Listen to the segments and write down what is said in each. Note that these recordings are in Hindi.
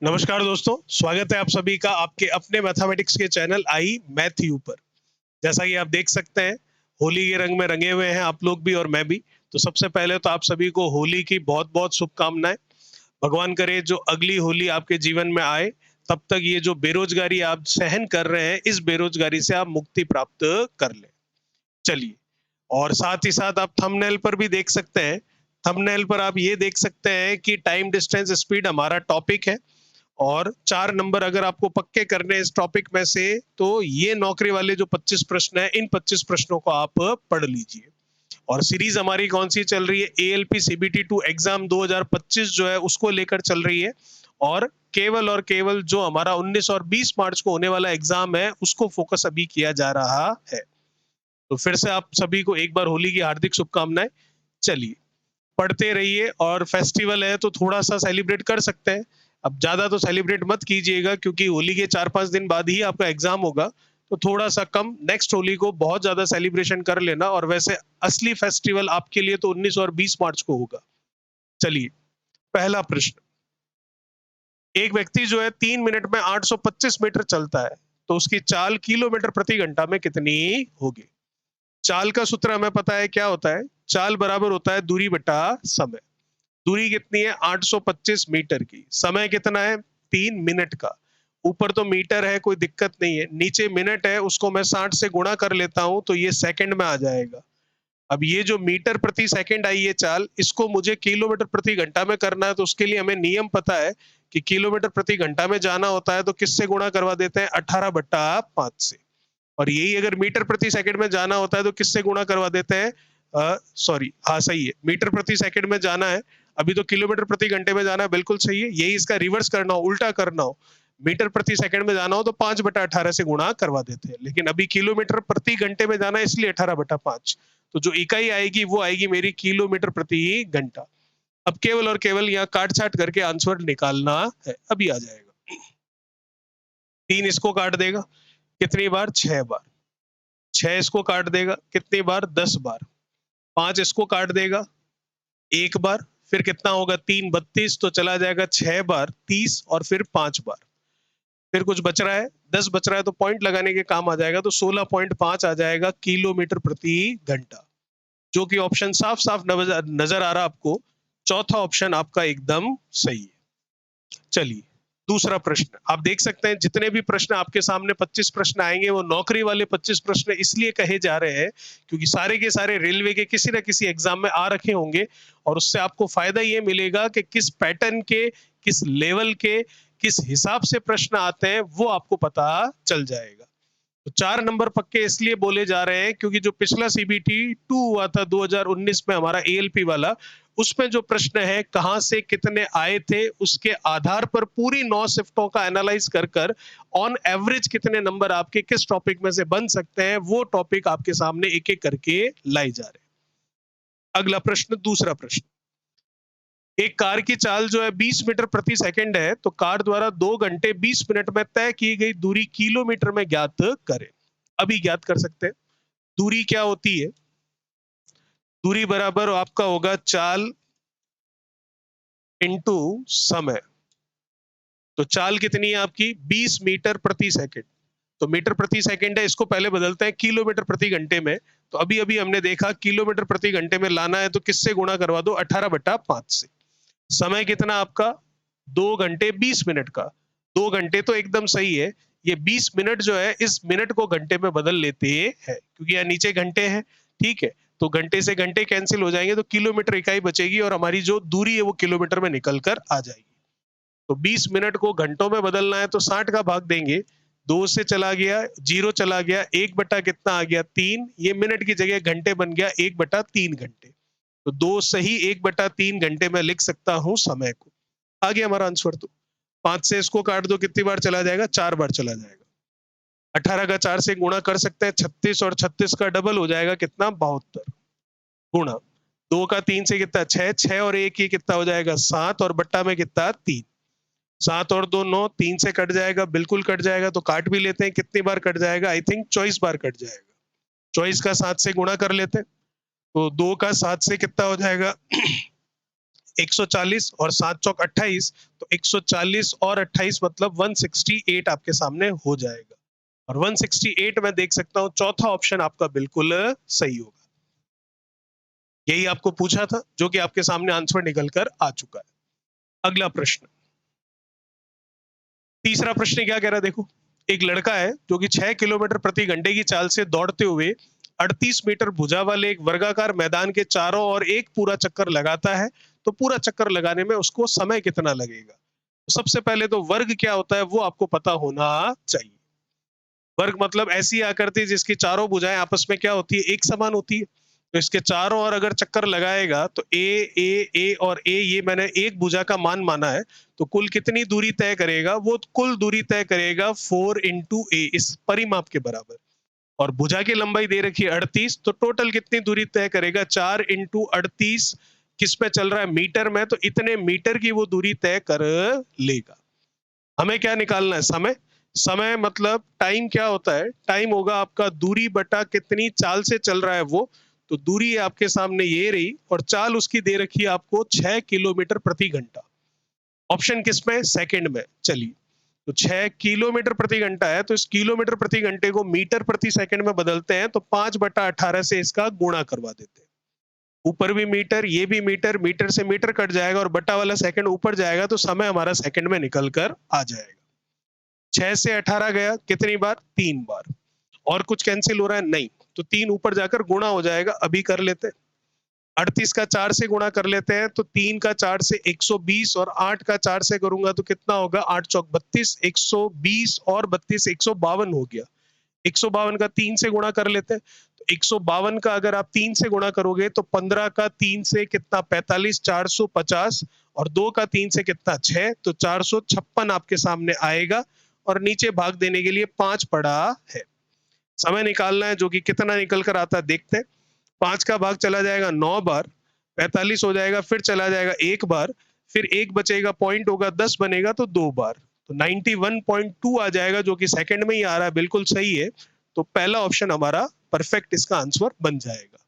नमस्कार दोस्तों, स्वागत है आप सभी का आपके अपने मैथमेटिक्स के चैनल आई मैथ यू पर। जैसा कि आप देख सकते हैं, होली के रंग में रंगे हुए हैं आप लोग भी और मैं भी। तो सबसे पहले तो आप सभी को होली की बहुत-बहुत शुभकामनाएं। भगवान करे जो अगली होली आपके जीवन में आए, तब तक ये जो बेरोजगारी आप सहन कर रहे हैं, इस बेरोजगारी से आप मुक्ति प्राप्त कर लें। चलिए, और साथ ही साथ आप थंबनेल पर भी देख सकते हैं। थंबनेल पर आप ये देख सकते हैं कि टाइम डिस्टेंस स्पीड हमारा टॉपिक है। और 4 नंबर अगर आपको पक्के करने हैं इस टॉपिक में से, तो ये नौकरी वाले जो 25 प्रश्न हैं, इन 25 प्रश्नों को आप पढ़ लीजिए। और सीरीज हमारी कौन सी चल रही है? एएलपी सीबीटी 2 एग्जाम 2025 जो है उसको लेकर चल रही है। और केवल जो हमारा 19 और 20 मार्च को होने वाला एग्जाम है, उसको फोकस अभी किया जा रहा है। तो फिर से आप सभी को एक बार होली की हार्दिक शुभकामनाएं। चलिए, पढ़ते रहिए, और फेस्टिवल है तो थोड़ा सा सेलिब्रेट कर सकते हैं। अब ज्यादा तो सेलिब्रेट मत कीजिएगा, क्योंकि होली के 4-5 दिन बाद ही आपका एग्जाम होगा। तो थोड़ा सा कम, नेक्स्ट होली को बहुत ज्यादा सेलिब्रेशन कर लेना। और वैसे असली फेस्टिवल आपके लिए तो 19 और 20 मार्च को होगा। चलिए, पहला प्रश्न। एक व्यक्ति जो है 3 मिनट में 825 मीटर चलता है, तो उसकी चाल किलोमीटर प्रति घंटा में कितनी होगी? चाल का सूत्र हमें पता है क्या होता है। चाल बराबर होता है दूरी बटा समय। दूरी कितनी है? 825 मीटर की। समय कितना है? 3 मिनट का। ऊपर तो मीटर है, कोई दिक्कत नहीं है। नीचे मिनट है, उसको मैं 60 से गुणा कर लेता हूं, तो ये सेकंड में आ जाएगा। अब ये जो मीटर प्रति सेकंड आई है चाल, इसको मुझे किलोमीटर प्रति घंटा में करना है। तो उसके लिए हमें नियम पता है कि किलोमीटर प्रति घंटा में जाना होता है तो किससे गुणा करवा देते हैं? 18/5 से। और यही अगर मीटर प्रति सेकंड में जाना होता है तो किससे गुणा करवा देते हैं? सॉरी, हाँ सही है, मीटर प्रति सेकंड में जाना है। अभी तो किलोमीटर प्रति घंटे में जाना है, बिल्कुल सही है। यही इसका रिवर्स करना हो, उल्टा करना हो, मीटर प्रति सेकंड में जाना हो तो 5/18 से गुणा करवा देते हैं। लेकिन अभी किलोमीटर प्रति घंटे में जाना है, इसलिए 18/5। तो जो इकाई आएगी वो आएगी मेरी किलोमीटर प्रति घंटा। अब केवल और केवल यहाँ काट छाट करके आंसर निकालना है। अभी आ जाएगा। 3 इसको काट देगा, कितनी बार? 6 बार। 6 इसको काट देगा, कितनी बार? 10 बार। 5 इसको काट देगा, 1 बार। फिर कितना होगा? 3 32, तो चला जाएगा 6 बार 30, और फिर 5 बार। फिर कुछ बच रहा है, 10 बच रहा है, तो पॉइंट लगाने के काम आ जाएगा। तो 16.5 आ जाएगा किलोमीटर प्रति घंटा, जो कि ऑप्शन साफ साफ नजर आ रहा आपको। चौथा ऑप्शन आपका एकदम सही है। चलिए, दूसरा प्रश्न। आप देख सकते हैं जितने भी प्रश्न आपके सामने 25 प्रश्न आएंगे, वो नौकरी वाले 25 प्रश्न इसलिए कहे जा रहे हैं क्योंकि सारे के सारे रेलवे के किसी ना किसी एग्जाम में आ रखे होंगे। और उससे आपको फायदा ये मिलेगा कि किस पैटर्न के, किस लेवल के, किस हिसाब से प्रश्न आते हैं, वो आपको पता चल जाएगा। तो 4 नंबर पक्के इसलिए बोले जा रहे हैं क्योंकि जो पिछला सीबीटी 2 हुआ था 2019 में हमारा एएलपी वाला, उसमें जो प्रश्न है कहां से कितने आए थे, उसके आधार पर पूरी 9 शिफ्टों का एनालाइज कर कर ऑन एवरेज कितने नंबर आपके किस टॉपिक में से बन सकते हैं, वो टॉपिक आपके सामने एक एक करके लाई जा रहे हैं। अगला प्रश्न, दूसरा प्रश्न। एक कार की चाल जो है 20 मीटर प्रति सेकंड है, तो कार द्वारा 2 घंटे 20 मिनट में तय की गई दूरी किलोमीटर में ज्ञात करें। अभी ज्ञात कर सकते हैं। दूरी क्या होती है? दूरी बराबर आपका होगा चाल इंटू समय। तो चाल कितनी है आपकी? 20 मीटर प्रति सेकंड। तो मीटर प्रति सेकंड है, इसको पहले बदलते हैं किलोमीटर प्रति घंटे में। तो अभी अभी हमने देखा किलोमीटर प्रति घंटे में लाना है तो किससे गुणा करवा दो? 18/5 से। समय कितना आपका? 2 घंटे 20 मिनट का। 2 घंटे तो एकदम सही है। ये 20 मिनट जो है, इस मिनट को घंटे में बदल लेते हैं, क्योंकि यहाँ नीचे घंटे हैं। ठीक है, तो घंटे से घंटे कैंसिल हो जाएंगे, तो किलोमीटर इकाई बचेगी और हमारी जो दूरी है वो किलोमीटर में निकल कर आ जाएगी। तो 20 मिनट को घंटों में बदलना है तो 60 का भाग देंगे। 2 से चला गया, 0 चला गया, 1 बटा कितना आ गया? 3। ये मिनट की जगह घंटे बन गया 1/3 घंटे। तो 2 सही 1/3 घंटे में लिख सकता हूं समय को। आ गया हमारा आंसर। तो 5 से इसको काट दो, कितनी बार चला जाएगा? 4 बार चला जाएगा। 18 का 4 से गुणा कर सकते हैं 36, और 36 का डबल हो जाएगा कितना? 72 गुणा 2 का 3 से कितना? 6, 6 और 1 ही कितना हो जाएगा? 7, और बट्टा में कितना? 3। 7 और 2 9, 3 से कट जाएगा, बिल्कुल कट जाएगा। तो काट भी लेते हैं, कितनी बार कट जाएगा? आई थिंक 24 बार कट जाएगा। 24 का 7 से गुणा कर लेते हैं, तो 2 का 7 से कितना हो जाएगा? 140 और 7 चौक 28, तो 140 और 28 मतलब 168 आपके सामने हो जाएगा। और 168 में देख सकता हूं चौथा ऑप्शन आपका बिल्कुल सही होगा। यही आपको पूछा था, जो कि आपके सामने आंसर निकल कर आ चुका है। अगला प्रश्न, तीसरा प्रश्न क्या कह रहा है देखो। एक लड़का है जो कि 6 किलोमीटर प्रति घंटे की चाल से दौड़ते हुए 38 मीटर भुजा वाले एक वर्गाकार मैदान के चारों ओर एक पूरा चक्कर लगाता है, तो पूरा चक्कर लगाने में उसको समय कितना लगेगा? तो सबसे पहले तो वर्ग क्या होता है वो आपको पता होना चाहिए। वर्ग मतलब ऐसी आकृति जिसकी चारों भुजाएं आपस में क्या होती है, एक समान होती है। तो इसके चारों ओर अगर चक्कर लगाएगा तो ए और ए, ये मैंने एक भुजा का मान माना है, तो कुल कितनी दूरी तय करेगा? वो कुल दूरी तय करेगा 4 इंटू ए, इस परिमाप के बराबर। और भुजा की लंबाई दे रखी है 38, तो टोटल कितनी दूरी तय करेगा? 4 इंटू 38, किस पे चल रहा है? मीटर में, तो इतने मीटर की वो दूरी तय कर लेगा। हमें क्या निकालना है? समय। समय मतलब टाइम क्या होता है? टाइम होगा आपका दूरी बटा कितनी चाल से चल रहा है वो। तो दूरी आपके सामने ये रही और चाल उसकी दे रखी है आपको 6 किलोमीटर प्रति घंटा। ऑप्शन किस में? सेकंड में। चलिए, तो 6 किलोमीटर प्रति घंटा है, तो इस किलोमीटर प्रति घंटे को मीटर प्रति सेकंड में बदलते हैं, तो 5/18 से इसका गुणा करवा देते हैं। ऊपर भी मीटर, ये भी मीटर, मीटर से मीटर कट जाएगा और बटा वाला सेकंड ऊपर जाएगा, तो समय हमारा सेकंड में निकल कर आ जाएगा। 6 से 18 गया कितनी बार? 3 बार। और कुछ कैंसिल हो रहा है? नहीं। तो 3 ऊपर जाकर गुणा हो जाएगा, अभी कर लेते हैं। 38 का 4 से गुणा कर लेते हैं, तो 3 का 4 से 120 और 8 का 4 से करूंगा तो कितना होगा? 8 चौक 32, 120 और 32 152 हो गया। 152 का 3 से गुणा कर लेते हैं, तो 152 का अगर आप 3 से गुणा करोगे तो 15 का 3 से कितना? 45, 450 और 2 का 3 से कितना? 6, तो 456 आपके सामने आएगा और नीचे भाग देने के लिए 5 पड़ा है। समय निकालना है जो कि कितना निकल कर आता है देखते हैं। 5 का भाग चला जाएगा 9 बार, 45 हो जाएगा, फिर चला जाएगा 1 बार, फिर 1 बचेगा, पॉइंट होगा 10 बनेगा तो 2 बार, तो 91.2 आ जाएगा, जो कि सेकंड में ही आ रहा है, बिल्कुल सही है। तो पहला ऑप्शन हमारा परफेक्ट इसका आंसर बन जाएगा।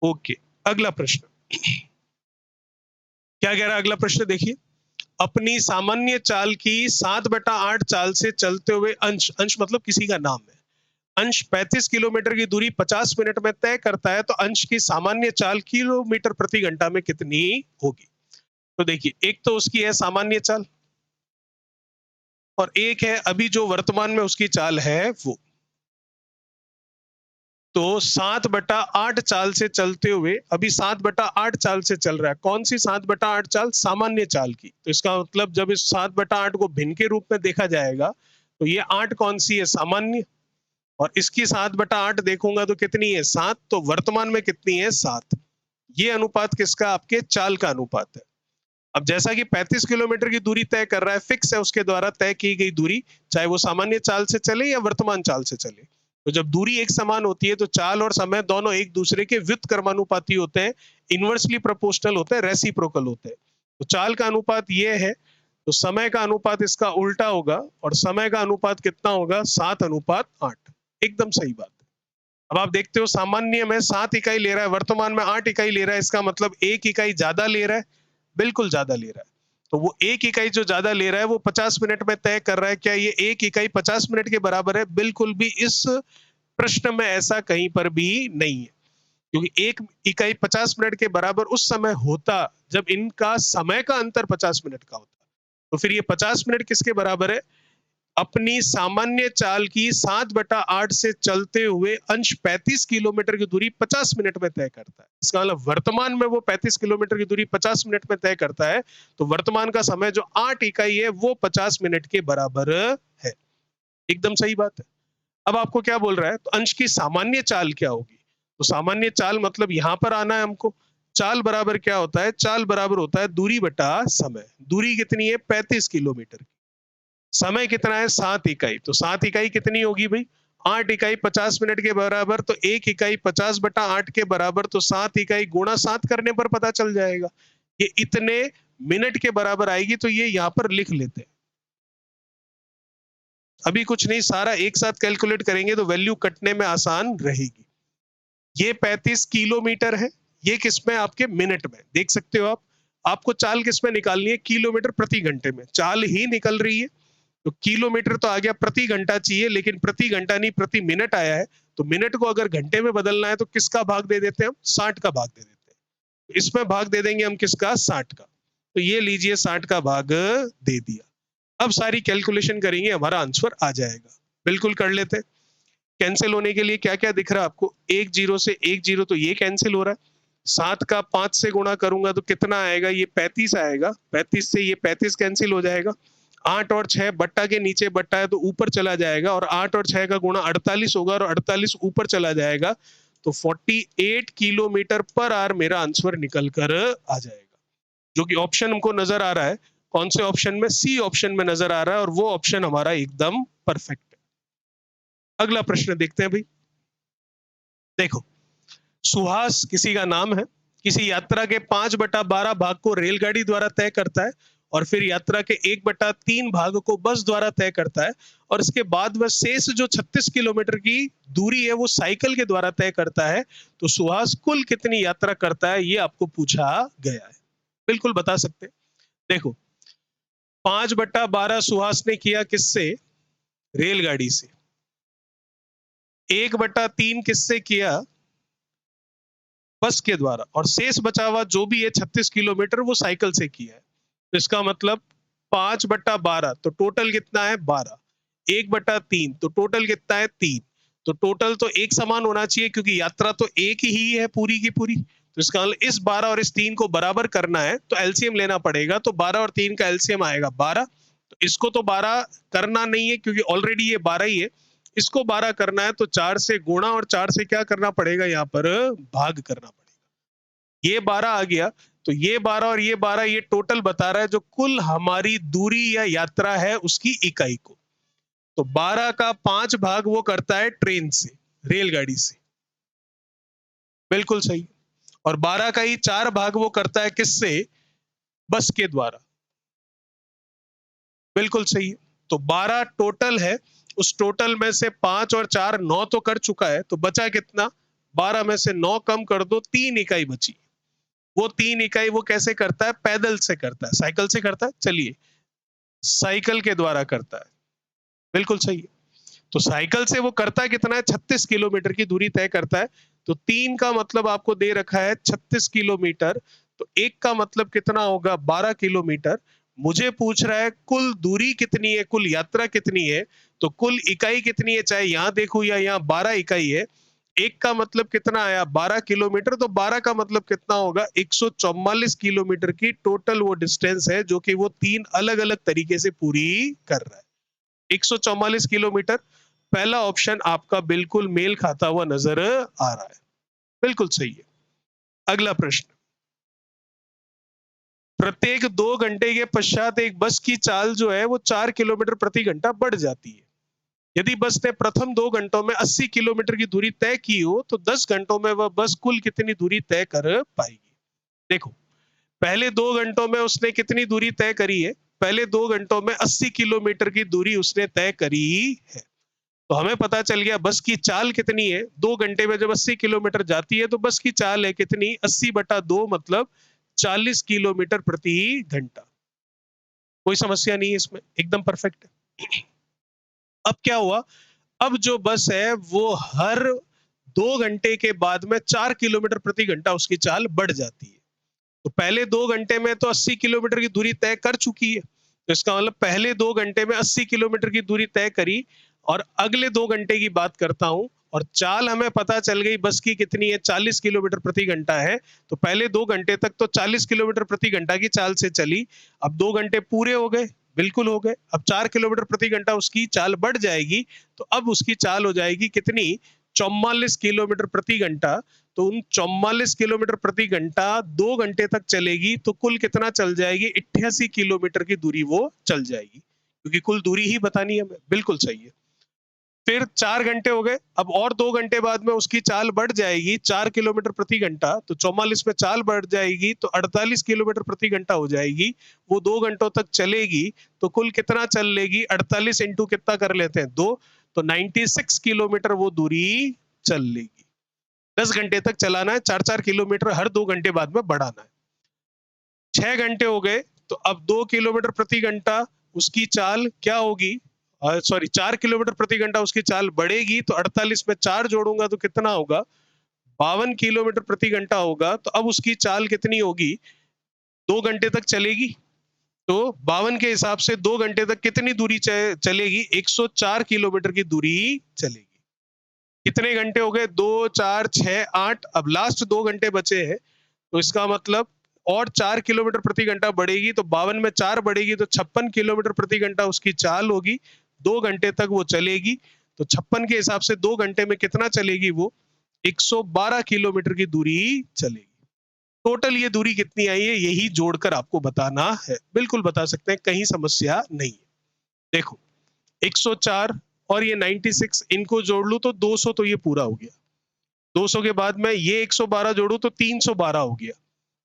ओके, अगला प्रश्न क्या कह रहा है? अगला प्रश्न देखिए, अपनी सामान्य चाल की 7/8 चाल से चलते हुए अंश, अंश मतलब किसी का नाम है, अंश 35 किलोमीटर की दूरी 50 मिनट में तय करता है, तो अंश की सामान्य चाल किलोमीटर प्रति घंटा में कितनी होगी? तो देखिए, एक तो उसकी है सामान्य चाल और एक है अभी जो वर्तमान में उसकी चाल है वो। तो 7/8 चाल से चलते हुए, अभी 7/8 चाल से चल रहा है। कौन सी 7/8 चाल? सामान्य चाल की। तो इसका मतलब जब इस 7/8 को भिन्न के रूप में देखा जाएगा, तो ये 8 कौन सी है? सामान्य। और इसकी 7/8 देखूंगा तो कितनी है? 7। तो वर्तमान में कितनी है? 7। ये अनुपात किसका? आपके चाल का अनुपात है। अब जैसा कि 35 किलोमीटर की दूरी तय कर रहा है, फिक्स है उसके द्वारा तय की गई दूरी, चाहे वो सामान्य चाल से चले या वर्तमान चाल से चले। तो जब दूरी एक समान होती है तो चाल और समय दोनों एक दूसरे के व्युत्क्रमानुपाती होते हैं, इनवर्सली प्रोपोर्शनल होते हैं, रेसिप्रोकल होते हैं। तो चाल का अनुपात ये है, तो समय का अनुपात इसका उल्टा होगा और समय का अनुपात कितना होगा? 7/8। एकदम सही बात है। अब आप देखते हो सामान्य में 7 इकाई ले रहा है, वर्तमान में 8 इकाई ले रहा है, इसका मतलब 1 इकाई ज्यादा ले रहा है, बिल्कुल ज्यादा ले रहा है। तो वो 1 इकाई जो ज्यादा ले रहा है वो 50 मिनट में तय कर रहा है। क्या ये 1 इकाई 50 मिनट के बराबर है? बिल्कुल भी इस प्रश्न में ऐसा कहीं पर भी नहीं है, क्योंकि 1 इकाई 50 मिनट के बराबर उस समय होता जब इनका समय का अंतर 50 मिनट का होता। तो फिर ये 50 मिनट किसके बराबर है? अपनी सामान्य चाल की 7/8 से चलते हुए अंश 35 किलोमीटर की दूरी 50 मिनट में तय करता है। इसका मतलब वर्तमान में वो 35 किलोमीटर की दूरी 50 मिनट में तय करता है, तो वर्तमान का समय जो 8 इकाई है वो 50 मिनट के बराबर है। एकदम सही बात है। अब आपको क्या बोल रहा है? तो अंश की सामान्य चाल क्या होगी? तो सामान्य चाल मतलब यहां पर आना है हमको। चाल बराबर क्या होता है? चाल बराबर होता है दूरी बटा समय। दूरी कितनी है? 35 किलोमीटर। समय कितना है? 7 इकाई। तो 7 इकाई कितनी होगी भाई? 8 इकाई 50 मिनट के बराबर, तो 1 इकाई 50/8 के बराबर, तो 7 इकाई गुणा 7 करने पर पता चल जाएगा ये इतने मिनट के बराबर आएगी। तो ये यहां पर लिख लेते हैं। अभी कुछ नहीं, सारा एक साथ कैलकुलेट करेंगे तो वैल्यू कटने में आसान रहेगी। ये 35 किलोमीटर है, ये किसमें? आपके मिनट में। देख सकते हो आप, आपको चाल किस में निकालनी है? किलोमीटर प्रति घंटे में। चाल ही निकल रही है, तो किलोमीटर तो आ गया, प्रति घंटा चाहिए, लेकिन प्रति घंटा नहीं प्रति मिनट आया है। तो मिनट को अगर घंटे में बदलना है तो किसका भाग दे देते हैं हम? 60 का भाग दे देते हैं। इसमें भाग दे देंगे हम किसका? 60 का। तो ये लीजिए 60 का भाग दे दिया। अब सारी कैलकुलेशन करेंगे, हमारा आंसर आ जाएगा। बिल्कुल कर लेते हैं। कैंसिल होने के लिए क्या क्या दिख रहा है आपको? एक जीरो से एक जीरो, तो ये कैंसिल हो रहा है। 7 का 5 से गुणा करूंगा तो कितना आएगा? ये 35 आएगा। 35 से ये 35 कैंसिल हो जाएगा। 8 और 6 बट्टा के नीचे बट्टा है तो ऊपर चला जाएगा, और 8 और 6 का गुणा 48 होगा, और 48 ऊपर चला जाएगा। तो 48 किलोमीटर पर आवर मेरा आंसर निकल कर आ जाएगा, जो कि ऑप्शन हमको नजर आ रहा है। कौन से ऑप्शन में? सी ऑप्शन में नजर आ रहा है, और वो ऑप्शन हमारा एकदम परफेक्ट है। अगला प्रश्न देखते हैं भाई। देखो, सुहास किसी का नाम है, किसी यात्रा के 5/12 भाग को रेलगाड़ी द्वारा तय करता है, और फिर यात्रा के 1/3 भाग को बस द्वारा तय करता है, और इसके बाद वह शेष जो 36 किलोमीटर की दूरी है वो साइकिल के द्वारा तय करता है। तो सुहास कुल कितनी यात्रा करता है, ये आपको पूछा गया है। बिल्कुल बता सकते हैं। देखो, 5/12 सुहास ने किया किससे? रेलगाड़ी से। 1/3 किससे किया? बस के द्वारा। और शेष बचा हुआ जो भी है 36 किलोमीटर वो साइकिल से किया है। तो इसका मतलब 5/12, तो टोटल कितना है? 12। 1/3 तो टोटल कितना है? 3। तो टोटल तो एक समान होना चाहिए, क्योंकि यात्रा तो एक ही है पूरी की पूरी। तो इसका मतलब इस 12 और इस 3 को बराबर करना है तो एलसीएम लेना पड़ेगा। तो 12 और 3 का एलसीएम आएगा 12। तो इसको तो 12 करना नहीं है, क्योंकि ऑलरेडी ये 12 ही है। इसको 12 करना है तो 4 से गुणा, और 4 से क्या करना पड़ेगा? यहाँ पर भाग करना पड़ेगा। ये 12 आ गया, तो ये 12 और ये 12 ये टोटल बता रहा है जो कुल हमारी दूरी या यात्रा है उसकी इकाई को। तो 12 का 5 भाग वो करता है ट्रेन से, रेलगाड़ी से। बिल्कुल सही। और 12 का ही 4 भाग वो करता है किससे? बस के द्वारा। बिल्कुल सही है। तो 12 टोटल है, उस टोटल में से 5 और 4 9 तो कर चुका है, तो बचा कितना? 12 में से 9 कम कर दो, 3 इकाई बची। वो 3 इकाई वो कैसे करता है? पैदल से करता है, साइकिल से करता है। चलिए, साइकिल के द्वारा करता है। बिल्कुल सही है। तो साइकिल से वो करता है कितना है? 36 किलोमीटर की दूरी तय करता है। तो 3 का मतलब आपको दे रखा है 36 किलोमीटर, तो 1 का मतलब कितना होगा? 12 किलोमीटर। मुझे पूछ रहा है कुल दूरी कितनी है, कुल यात्रा कितनी है, तो कुल इकाई कितनी है, चाहे यहां देखो या यहाँ 12 इकाई है। 1 का मतलब कितना आया? 12 किलोमीटर। तो 12 का मतलब कितना होगा? 144 किलोमीटर की टोटल वो डिस्टेंस है, जो कि वो 3 अलग अलग तरीके से पूरी कर रहा है। 144 किलोमीटर। पहला ऑप्शन आपका बिल्कुल मेल खाता हुआ नजर आ रहा है। बिल्कुल सही है। अगला प्रश्न। प्रत्येक 2 घंटे के पश्चात एक बस की चाल जो है वो 4 किलोमीटर प्रति घंटा बढ़ जाती है। यदि बस ने प्रथम 2 घंटों में 80 किलोमीटर की दूरी तय की हो, तो 10 घंटों में वह बस कुल कितनी दूरी तय कर पाएगी? देखो, पहले 2 घंटों में उसने कितनी दूरी तय करी है? पहले 2 घंटों में 80 किलोमीटर की दूरी उसने तय करी है। तो हमें पता चल गया बस की चाल कितनी है। 2 घंटे में जब 80 किलोमीटर जाती है तो बस की चाल है कितनी? 80/2, मतलब 40 किलोमीटर प्रति घंटा। कोई समस्या नहीं है इसमें, एकदम परफेक्ट है। अब क्या हुआ? अब जो बस है वो हर 2 घंटे के बाद में 4 किलोमीटर प्रति घंटा उसकी चाल बढ़ जाती है। तो पहले 2 घंटे में तो 80 किलोमीटर की दूरी तय कर चुकी है। तो इसका मतलब पहले 2 घंटे में 80 किलोमीटर की दूरी तय करी, और अगले 2 घंटे की बात करता हूं, और चाल हमें पता चल गई बस की कितनी है? 40 किलोमीटर प्रति घंटा है। तो पहले 2 घंटे तक तो 40 किलोमीटर प्रति घंटा की चाल से चली। अब 2 घंटे पूरे हो गए, बिल्कुल हो गए। अब 4 किलोमीटर प्रति घंटा उसकी चाल बढ़ जाएगी। तो अब उसकी चाल हो जाएगी कितनी? 44 किलोमीटर प्रति घंटा। तो उन 44 किलोमीटर प्रति घंटा 2 घंटे तक चलेगी, तो कुल कितना चल जाएगी? 88 किलोमीटर की दूरी वो चल जाएगी, क्योंकि कुल दूरी ही बतानी है हमें। बिल्कुल सही है। फिर 4 घंटे हो गए, अब और 2 घंटे बाद में उसकी चाल बढ़ जाएगी 4 किलोमीटर प्रति घंटा। तो 44 में चाल बढ़ जाएगी तो 48 किलोमीटर प्रति घंटा हो जाएगी। वो 2 घंटों तक चलेगी, तो कुल कितना चल लेगी? 48 इंटू कितना कर लेते हैं? 2। तो 96 किलोमीटर वो दूरी चल लेगी। 10 घंटे तक चलाना है, 4-4 किलोमीटर हर 2 घंटे बाद में बढ़ाना है। 6 घंटे हो गए, तो अब 2 किलोमीटर प्रति घंटा उसकी चाल क्या होगी? सॉरी 4 किलोमीटर प्रति घंटा उसकी चाल बढ़ेगी, तो 48 में 4 जोड़ूंगा तो कितना होगा? 52 किलोमीटर प्रति घंटा होगा। तो अब उसकी चाल कितनी होगी? 2 घंटे तक चलेगी। तो 52 के हिसाब से 2 घंटे तक कितनी दूरी चलेगी? 104 किलोमीटर की दूरी चलेगी। कितने घंटे हो गए? 2, 4, 6, 8। अब लास्ट 2 घंटे बचे हैं, तो इसका मतलब और 4 किलोमीटर प्रति घंटा बढ़ेगी, तो 52 में 4 बढ़ेगी तो 56 किलोमीटर प्रति घंटा उसकी चाल होगी। 2 घंटे तक वो चलेगी, तो 56 के हिसाब से 2 घंटे में कितना चलेगी वो? 112 किलोमीटर की दूरी चलेगी। टोटल ये दूरी कितनी आई है, यही जोड़कर आपको बताना है। बिल्कुल बता सकते हैं, कहीं समस्या नहीं है। देखो 104 और ये 96 इनको जोड़ लूं तो 200, तो ये पूरा हो गया। 200 के बाद में ये 112 जोड़ू तो 312 हो गया।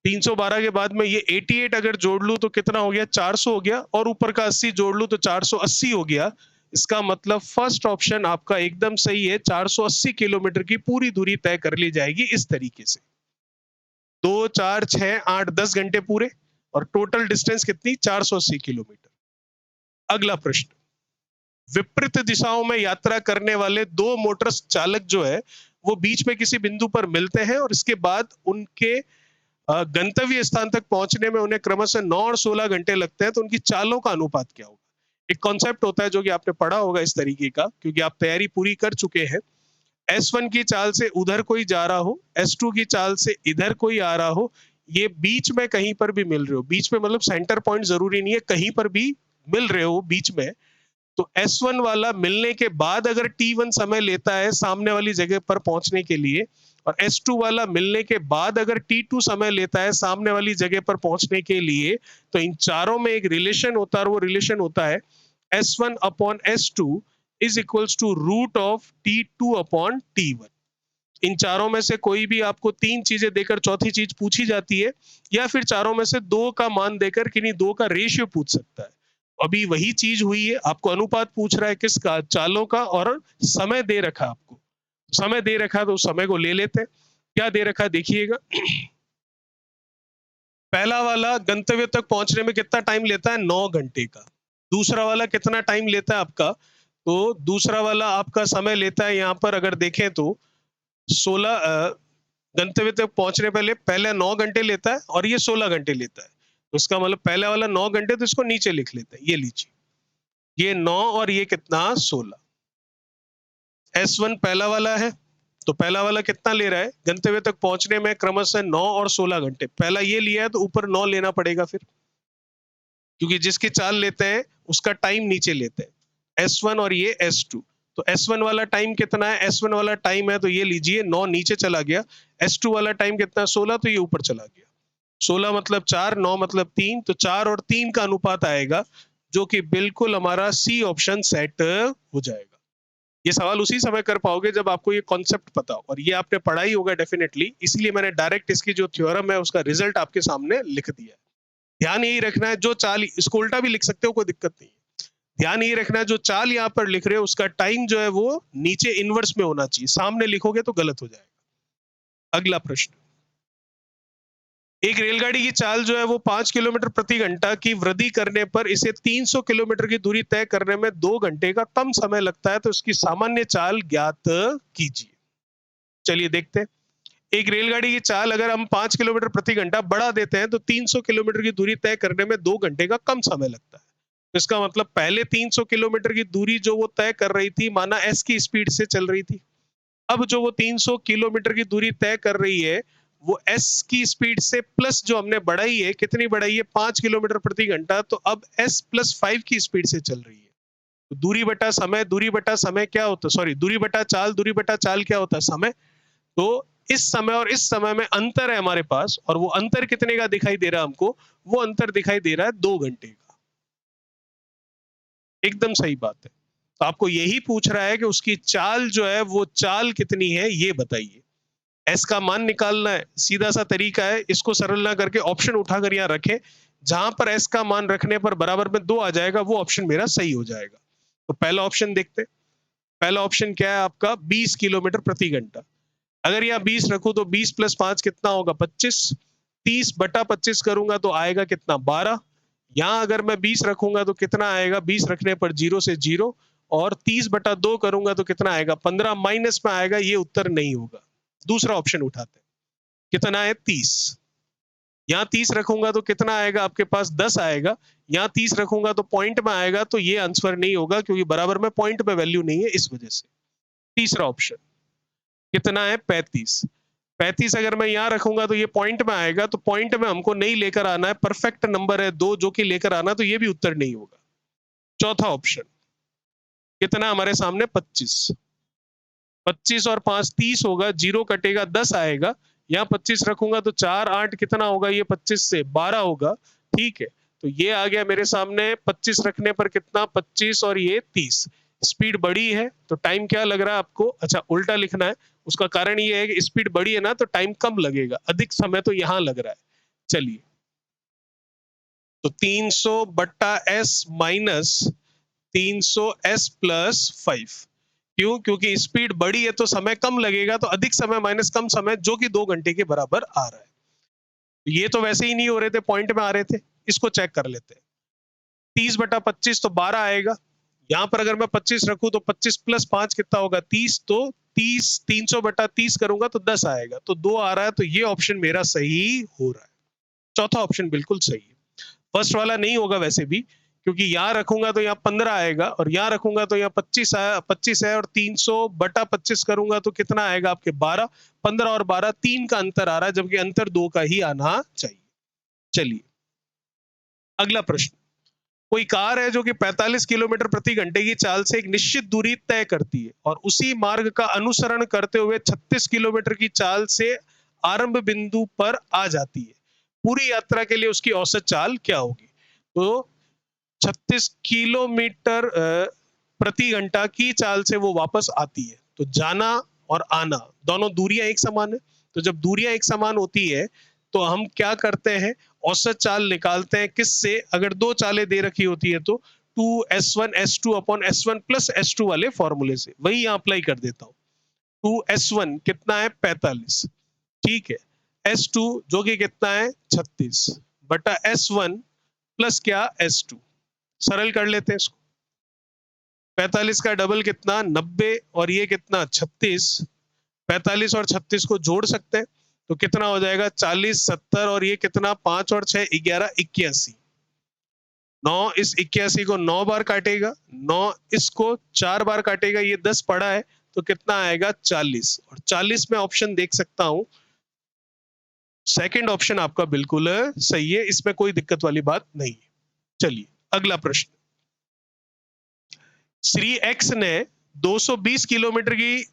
312 के बाद में ये 88 अगर जोड़ लूं तो कितना हो गया? 400 हो गया। और ऊपर का 80 जोड़ लूं तो 480 हो गया। इसका मतलब फर्स्ट ऑप्शन आपका एकदम सही है। 480 किलोमीटर की पूरी दूरी तय कर ली जाएगी इस तरीके से। 2, 4, 6, 8, 10 घंटे पूरे, और टोटल डिस्टेंस कितनी? 480 किलोमीटर। अगला प्रश्न, विपरीत दिशाओं में यात्रा करने वाले दो मोटर चालक जो है वो बीच में किसी बिंदु पर मिलते हैं, और इसके बाद उनके गंतव्य स्थान तक पहुंचने में उन्हें क्रमशः 9 और 16 घंटे लगते हैं, तो उनकी चालों का अनुपात क्या होगा? एक कॉन्सेप्ट होता है जो कि आपने पढ़ा होगा इस तरीके का, क्योंकि आप तैयारी पूरी कर चुके हैं। S1 की चाल से उधर कोई जा रहा हो, S2 की चाल से इधर कोई आ रहा हो, ये बीच में कहीं पर भी मिल रहे हो, बीच में मतलब सेंटर पॉइंट जरूरी नहीं है, कहीं पर भी मिल रहे हो बीच में, तो S1 वाला मिलने के बाद अगर T1 समय लेता है सामने वाली जगह पर पहुंचने के लिए, और S2 वाला मिलने के बाद अगर T2 समय लेता है सामने वाली जगह पर पहुंचने के लिए, तो इन चारों में एक रिलेशन होता है, और वो रिलेशन होता है S1 upon S2 is equals to root of T2 upon T1। इन चारों में से कोई भी आपको तीन चीजें देकर चौथी चीज पूछी जाती है, या फिर चारों में से दो का मान देकर किन्हीं दो का रेशियो पूछ सकता है। अभी वही चीज हुई है, आपको अनुपात पूछ रहा है किसका? चालों का, और समय दे रखा आपको। समय दे रखा तो उस समय को ले लेते हैं। क्या दे रखा देखिएगा। पहला वाला गंतव्य तक पहुंचने में कितना टाइम लेता है? 9 घंटे का। दूसरा वाला कितना टाइम लेता है आपका? तो दूसरा वाला आपका समय लेता है, यहां पर अगर देखें तो 16, गंतव्य तक पहुंचने पहले पहले 9 घंटे लेता है, और ये 16 घंटे लेता है। तो इसका मतलब पहला वाला 9 घंटे, तो इसको नीचे लिख लेते हैं, ये लीजिए, ये 9 और ये कितना? 16। S1 पहला वाला है, तो पहला वाला कितना ले रहा है गंतव्य तक पहुंचने में? क्रमशः 9 और 16 घंटे। पहला ये लिया है तो ऊपर 9 लेना पड़ेगा फिर, क्योंकि जिसकी चाल लेते हैं उसका टाइम नीचे लेते हैं। S1 और ये S2, तो S1 वाला टाइम कितना है? S1 वाला टाइम है तो ये लीजिए 9 नीचे चला गया। S2 वाला टाइम कितना? 16, तो ये ऊपर चला गया। 16 मतलब 4, 9 मतलब 3, तो 4 और 3 का अनुपात आएगा, जो कि बिल्कुल हमारा सी ऑप्शन सेट हो जाएगा। ये सवाल उसी समय कर पाओगे जब आपको ये कॉन्सेप्ट पता हो, और ये आपने पढ़ा ही होगा डेफिनेटली, इसलिए मैंने डायरेक्ट इसकी जो थ्योरम है उसका रिजल्ट आपके सामने लिख दिया है। ध्यान यही रखना है, जो चाल, इसको उल्टा भी लिख सकते हो, कोई दिक्कत नहीं है। ध्यान यही रखना है, जो चाल यहाँ पर लिख रहे हो उसका टाइम जो है वो नीचे इनवर्स में होना चाहिए, सामने लिखोगे तो गलत हो जाएगा। अगला प्रश्न, एक रेलगाड़ी की चाल जो है वो 5 किलोमीटर प्रति घंटा की वृद्धि करने पर इसे 300 किलोमीटर की दूरी तय करने में 2 घंटे का कम समय लगता है, तो इसकी सामान्य चाल ज्ञात कीजिए। चलिए देखते हैं। एक रेलगाड़ी की चाल अगर हम 5 किलोमीटर प्रति घंटा बढ़ा देते हैं तो 300 किलोमीटर की दूरी तय करने में 2 घंटे का कम समय लगता है। तो इसका मतलब पहले 300 किलोमीटर की दूरी जो वो तय कर रही थी, माना एस की स्पीड से चल रही थी, अब जो वो 300 किलोमीटर की दूरी तय कर रही है वो एस की स्पीड से प्लस जो हमने बढ़ाई है, कितनी बढ़ाई है? 5 किलोमीटर प्रति घंटा, तो अब एस प्लस 5 की स्पीड से चल रही है। तो दूरी बटा समय, दूरी बटा समय क्या होता है? सॉरी, दूरी बटा चाल, दूरी बटा चाल क्या होता है? समय। तो इस समय और इस समय में अंतर है हमारे पास, और वो अंतर कितने का दिखाई दे रहा है हमको? वो अंतर दिखाई दे रहा है 2 घंटे का। एकदम सही बात है। तो आपको यही पूछ रहा है कि उसकी चाल जो है वो चाल कितनी है, ये बताइए। एस का मान निकालना है, सीधा सा तरीका है, इसको सरल ना करके ऑप्शन उठाकर यहाँ रखें, जहां पर एस का मान रखने पर बराबर में 2 आ जाएगा, वो ऑप्शन मेरा सही हो जाएगा। तो पहला ऑप्शन देखते हैं। पहला ऑप्शन क्या है आपका? 20 किलोमीटर प्रति घंटा। अगर यहाँ 20 रखूं तो 20 प्लस 5 कितना होगा? 25। 30/25 करूंगा तो आएगा कितना 12। यहां अगर मैं 20 रखूंगा तो कितना आएगा, 20 रखने पर 0 से 0, और 30/2 करूंगा तो कितना आएगा 15, माइनस में आएगा, ये उत्तर नहीं होगा। दूसरा ऑप्शन उठाते हैं, कितना है 30। यहाँ 30 रखूंगा तो कितना आएगा आपके पास 10 आएगा, यहाँ 30 रखूंगा तो पॉइंट में आएगा, तो ये आंसर नहीं होगा क्योंकि बराबर में पॉइंट में वैल्यू नहीं है, इस वजह से। तीसरा ऑप्शन कितना है 35। 35 अगर मैं यहाँ रखूंगा तो ये पॉइंट में आएगा, तो पॉइंट में हमको नहीं लेकर आना है, परफेक्ट नंबर है 2 जो कि लेकर आना, तो ये भी उत्तर नहीं होगा। चौथा ऑप्शन कितना हमारे सामने 25। 25 और 5 30 होगा, 0 कटेगा 10 आएगा, यहाँ 25 रखूंगा तो 4 8 कितना होगा, ये 25 से 12 होगा। ठीक है, तो ये आ गया मेरे सामने, 25 रखने पर कितना 25 और ये 30। स्पीड बड़ी है तो टाइम क्या लग रहा है आपको, अच्छा उल्टा लिखना है। उसका कारण ये है कि स्पीड बड़ी है ना तो टाइम कम लगेगा, अधिक समय तो यहां लग रहा है। चलिए, तो 300/s माइनस 300s प्लस 5। क्यों? क्योंकि स्पीड बड़ी है तो समय कम लगेगा, तो अधिक समय माइनस कम समय जो कि 2 घंटे के बराबर आ रहा है। ये तो वैसे ही नहीं हो रहे थे, पॉइंट में आ रहे थे, इसको चेक कर लेते हैं। 30/25 तो 12 आएगा, यहां पर अगर मैं 25 रखूं तो 25 प्लस 5 कितना होगा 30, तो 30 300/30 करूंगा तो 10 आएगा, तो 2 आ रहा है, तो ये ऑप्शन मेरा सही हो रहा है। चौथा ऑप्शन बिल्कुल सही है। फर्स्ट वाला नहीं होगा वैसे भी, क्योंकि यहां रखूंगा तो यहाँ 15 आएगा, और यहां रखूंगा तो यहाँ 25 है, और 300/25 करूंगा तो कितना आएगा आपके 12। 15 और 12 3 का अंतर आ रहा है, जबकि अंतर 2 का ही आना चाहिए। चलिए, अगला प्रश्न। कोई कार है जो कि 45 किलोमीटर प्रति घंटे की चाल से एक निश्चित दूरी तय करती है और उसी मार्ग का अनुसरण करते हुए 36 किलोमीटर की चाल से आरंभ बिंदु पर आ जाती है। पूरी यात्रा के लिए उसकी औसत चाल क्या होगी? तो 36 किलोमीटर प्रति घंटा की चाल से वो वापस आती है, तो जाना और आना दोनों दूरियां एक समान है। तो जब दूरियां एक समान होती है तो हम क्या करते हैं, औसत चाल निकालते हैं। किससे? अगर 2 चालें दे रखी होती है तो 2s1 s2 upon s1 plus s2 वाले फॉर्मूले से, वही यहां अप्लाई कर देता हूं। 2s1 कितना है 45, ठीक है, s2 जो कि कितना है 36 बटा s1 प्लस क्या s2, सरल कर लेते हैं इसको। 45 का डबल कितना 90, और ये कितना 36। 45 और 36 को जोड़ सकते हैं तो कितना हो जाएगा 40 70, और ये कितना 5 और 6 11 81। 9 इस 81 को 9 बार काटेगा, 9 इसको 4 बार काटेगा, ये 10 पड़ा है, तो कितना आएगा 40। और 40 में ऑप्शन देख सकता हूं, सेकंड ऑप्शन आपका बिल्कुल सही है, इसमें कोई दिक्कत वाली बात नहीं है। चलिए, अगला प्रश्न। श्री एक्स ने 220 किलोमीटर की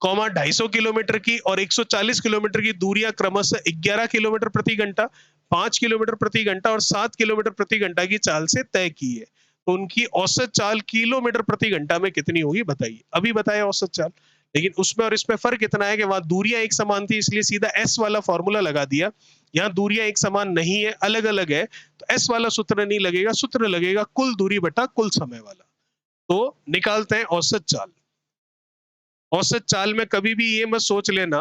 250 किलोमीटर की और 140 किलोमीटर की दूरियां क्रमशः 11 किलोमीटर प्रति घंटा, 5 किलोमीटर प्रति घंटा और 7 किलोमीटर प्रति घंटा की चाल से तय की है। तो उनकी औसत चाल किलोमीटर प्रति घंटा में कितनी होगी बताइए। अभी बताया औसत चाल, लेकिन उसमें और इसमें फर्क इतना है कि वहां दूरियां एक समान थी, इसलिए सीधा एस वाला फॉर्मूला लगा दिया। यहाँ दूरियां एक समान नहीं है, अलग अलग है, तो एस वाला सूत्र नहीं लगेगा, सूत्र लगेगा कुल दूरी बटा कुल समय वाला। तो निकालते हैं औसत चाल। औसत चाल में कभी भी ये मत सोच लेना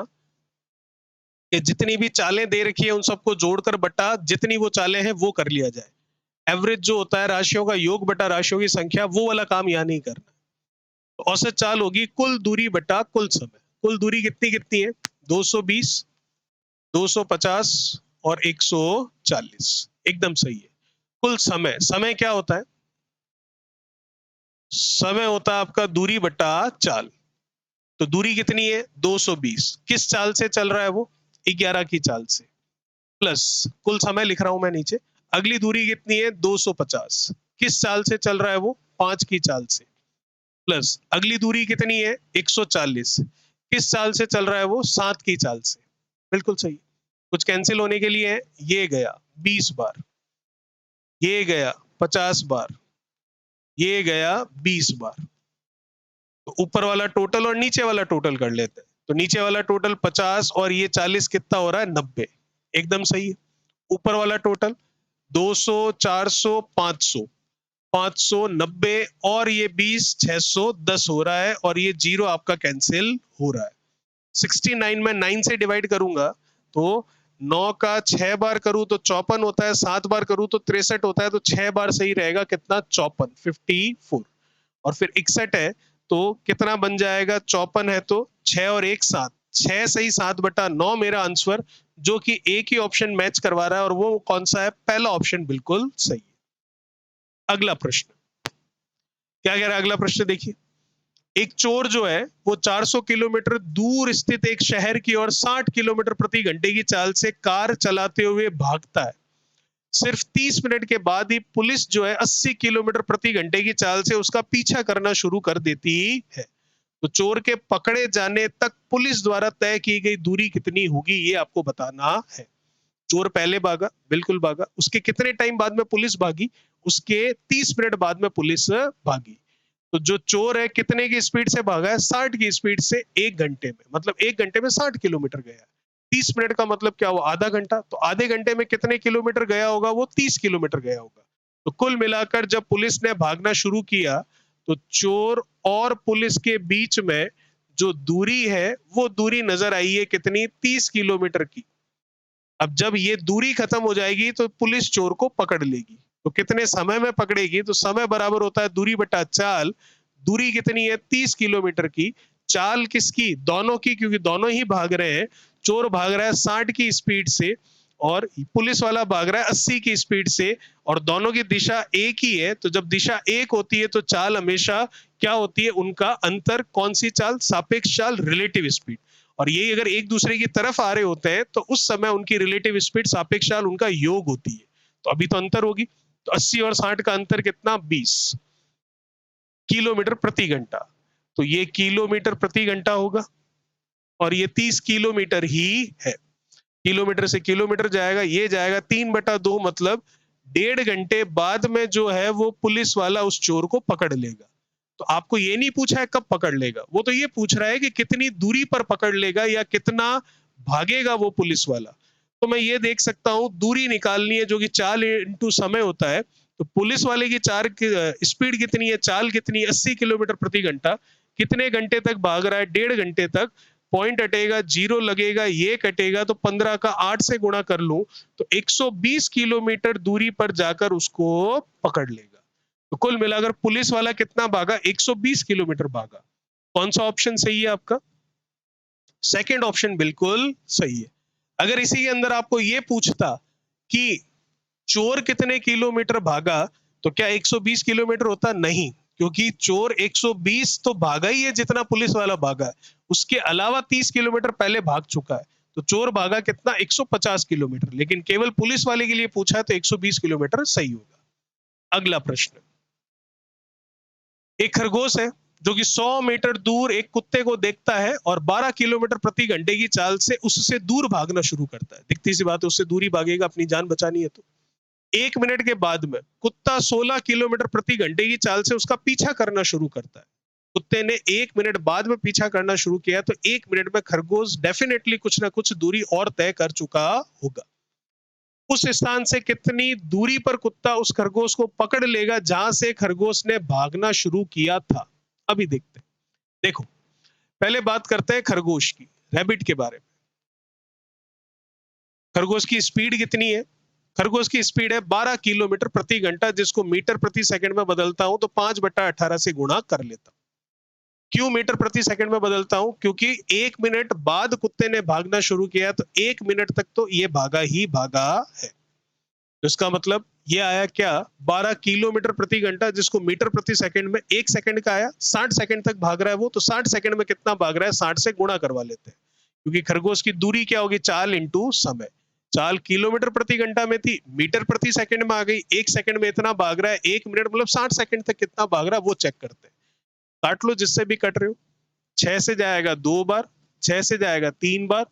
कि जितनी भी चालें दे रखी है उन सबको जोड़कर बटा जितनी वो चालें हैं वो कर लिया जाए। एवरेज जो होता है राशियों का योग बटा राशियों की संख्या, वो वाला काम यहाँ नहीं करना। तो औसत चाल होगी कुल दूरी बटा कुल समय। कुल दूरी कितनी कितनी है 220, 250 और 140, एकदम सही है। कुल समय, समय क्या होता है? समय होता है आपका दूरी बटा चाल। तो दूरी कितनी है 220, किस चाल से चल रहा है वो 11 की चाल से, प्लस कुल समय लिख रहा हूं मैं नीचे। अगली दूरी कितनी है 250, किस चाल से चल रहा है वो 5 की चाल से, प्लस अगली दूरी कितनी है 140, किस चाल से चल रहा है वो 7 की चाल से। बिल्कुल सही। कुछ कैंसिल होने के लिए है, ये गया 20 बार, ये गया 50 बार, ये गया 20 बार। तो ऊपर वाला टोटल और नीचे वाला टोटल कर लेते हैं। तो नीचे वाला टोटल 50 और ये 40 कितना हो रहा है 90, एकदम सही है। ऊपर वाला टोटल 200 400 500, 590 और ये 20 610 हो रहा है, और ये जीरो आपका कैंसिल हो रहा है। 69 में 9 से डिवाइड करूंगा तो 9 का 6 बार करूं तो 54 होता है, 7 बार करूं तो 63 होता है, तो 6 बार सही रहेगा कितना 54, 54। और फिर 61 है तो कितना बन जाएगा, 54 है तो 6 और 1 7, 6 सही 7/9 मेरा आंसर, जो कि एक ही ऑप्शन मैच करवा रहा है और वो कौन सा है, पहला ऑप्शन बिल्कुल सही है। अगला प्रश्न क्या कह रहा है, अगला प्रश्न देखिए। एक चोर जो है वो 400 किलोमीटर दूर स्थित एक शहर की ओर 60 किलोमीटर प्रति घंटे की चाल से कार चलाते हुए भागता है। सिर्फ 30 मिनट के बाद ही पुलिस जो है 80 किलोमीटर प्रति घंटे की चाल से उसका पीछा करना शुरू कर देती है। तो चोर के पकड़े जाने तक पुलिस द्वारा तय की गई दूरी कितनी होगी, ये आपको बताना है। चोर पहले भागा, बिल्कुल भागा, उसके कितने टाइम बाद में पुलिस भागी, उसके 30 मिनट बाद में पुलिस भागी। तो जो चोर है कितने की स्पीड से भागा है, 60 की स्पीड से 1 घंटे में, मतलब 1 घंटे में 60 किलोमीटर गया। 30 मिनट का मतलब क्या हुआ, आधा घंटा, तो आधे घंटे में कितने किलोमीटर गया होगा, वो 30 किलोमीटर गया होगा। तो कुल मिलाकर जब पुलिस ने भागना शुरू किया तो चोर और पुलिस के बीच में जो दूरी है वो दूरी नजर आई है कितनी, 30 किलोमीटर की। अब जब ये दूरी खत्म हो जाएगी तो पुलिस चोर को पकड़ लेगी। तो कितने समय में पकड़ेगी, तो समय बराबर होता है दूरी बटा चाल। दूरी कितनी है, 30 किलोमीटर की। चाल किसकी, दोनों की, क्योंकि दोनों ही भाग रहे हैं। चोर भाग रहा है 60 की स्पीड से और पुलिस वाला भाग रहा है 80 की स्पीड से, और दोनों की दिशा एक ही है। तो जब दिशा एक होती है तो चाल हमेशा क्या होती है, उनका अंतर, कौन सी चाल, सापेक्ष चाल, रिलेटिव स्पीड। और यही अगर एक दूसरे की तरफ आ रहे होते हैं तो उस समय उनकी रिलेटिव स्पीड, सापेक्ष चाल उनका योग होती है। तो अभी तो अंतर होगी, तो 80 और 60 का अंतर कितना, 20 किलोमीटर प्रति घंटा। तो ये किलोमीटर प्रति घंटा होगा और ये 30 किलोमीटर ही है। किलोमीटर से किलोमीटर जाएगा, ये जाएगा 3/2, मतलब 1.5 घंटे बाद में जो है वो पुलिस वाला उस चोर को पकड़ लेगा। तो आपको ये नहीं पूछा है कब पकड़ लेगा, वो तो ये पूछ रहा है कि कितनी दूरी पर पकड़ लेगा या कितना भागेगा वो पुलिस वाला। तो मैं ये देख सकता हूं, दूरी निकालनी है जो कि चाल इंटू समय होता है। तो पुलिस वाले की चार स्पीड कितनी है, चाल कितनी है, 80 किलोमीटर प्रति घंटा। कितने घंटे तक भाग रहा है, 1.5 घंटे तक। पॉइंट हटेगा, जीरो लगेगा, ये कटेगा, तो 15 का 8 से गुणा कर लूं तो 120 किलोमीटर दूरी पर जाकर उसको पकड़ लेगा। तो कुल मिलाकर पुलिस वाला कितना भागा, 120 किलोमीटर भागा। कौन सा ऑप्शन सही है आपका, सेकंड ऑप्शन बिल्कुल सही है। अगर इसी के अंदर आपको ये पूछता कि चोर कितने किलोमीटर भागा, तो क्या 120 किलोमीटर होता, नहीं, क्योंकि चोर 120 तो भागा ही है जितना पुलिस वाला भागा है, उसके अलावा 30 किलोमीटर पहले भाग चुका है। तो चोर भागा कितना, 150 किलोमीटर, लेकिन केवल पुलिस वाले के लिए पूछा है तो 120 किलोमीटर सही होगा। अगला प्रश्न, एक खरगोश है जो कि 100 मीटर दूर एक कुत्ते को देखता है और 12 किलोमीटर प्रति घंटे की चाल से उससे दूर भागना शुरू करता है। दिखती सी बात है, उससे दूरी भागेगा, अपनी जान बचानी है। तो 1 मिनट के बाद में कुत्ता 16 किलोमीटर प्रति घंटे की चाल से उसका पीछा करना शुरू करता है। कुत्ते ने 1 मिनट बाद में पीछा करना शुरू किया, तो 1 मिनट में खरगोश डेफिनेटली कुछ ना कुछ दूरी और तय कर चुका होगा। उस स्थान से कितनी दूरी पर कुत्ता उस खरगोश को पकड़ लेगा जहां से खरगोश ने भागना शुरू किया था, अभी देखते हैं। देखो, पहले बात करते हैं खरगोश की, रैबिट के बारे में। खरगोश की स्पीड कितनी है, खरगोश की स्पीड है 12 किलोमीटर प्रति घंटा, जिसको मीटर प्रति सेकंड में बदलता हूं तो 5/18 से गुणा कर लेता हूं। क्यों मीटर प्रति सेकंड में बदलता हूं, क्योंकि 1 मिनट बाद कुत्ते ने भागना शुरू किया, तो 1 मिनट तक तो ये भागा ही भागा है। तो इसका मतलब ये आया क्या, 12 किलोमीटर प्रति घंटा, जिसको मीटर प्रति सेकंड में 1 सेकंड का आया, 60 सेकंड तक भाग रहा है वो, तो 60 सेकंड में कितना भाग रहा है, 60 से गुणा करवा लेते हैं। क्योंकि खरगोश की दूरी क्या होगी, चाल इंटू समय। चाल किलोमीटर प्रति घंटा में थी, मीटर प्रति सेकंड में आ गई, 1 सेकंड में इतना भाग रहा है, 1 मिनट मतलब 60 सेकंड तक कितना भाग रहा है वो चेक करते हैं। काट लो जिससे भी कट रहे हो। 6 से जाएगा 2 बार, 6 से जाएगा 3 बार,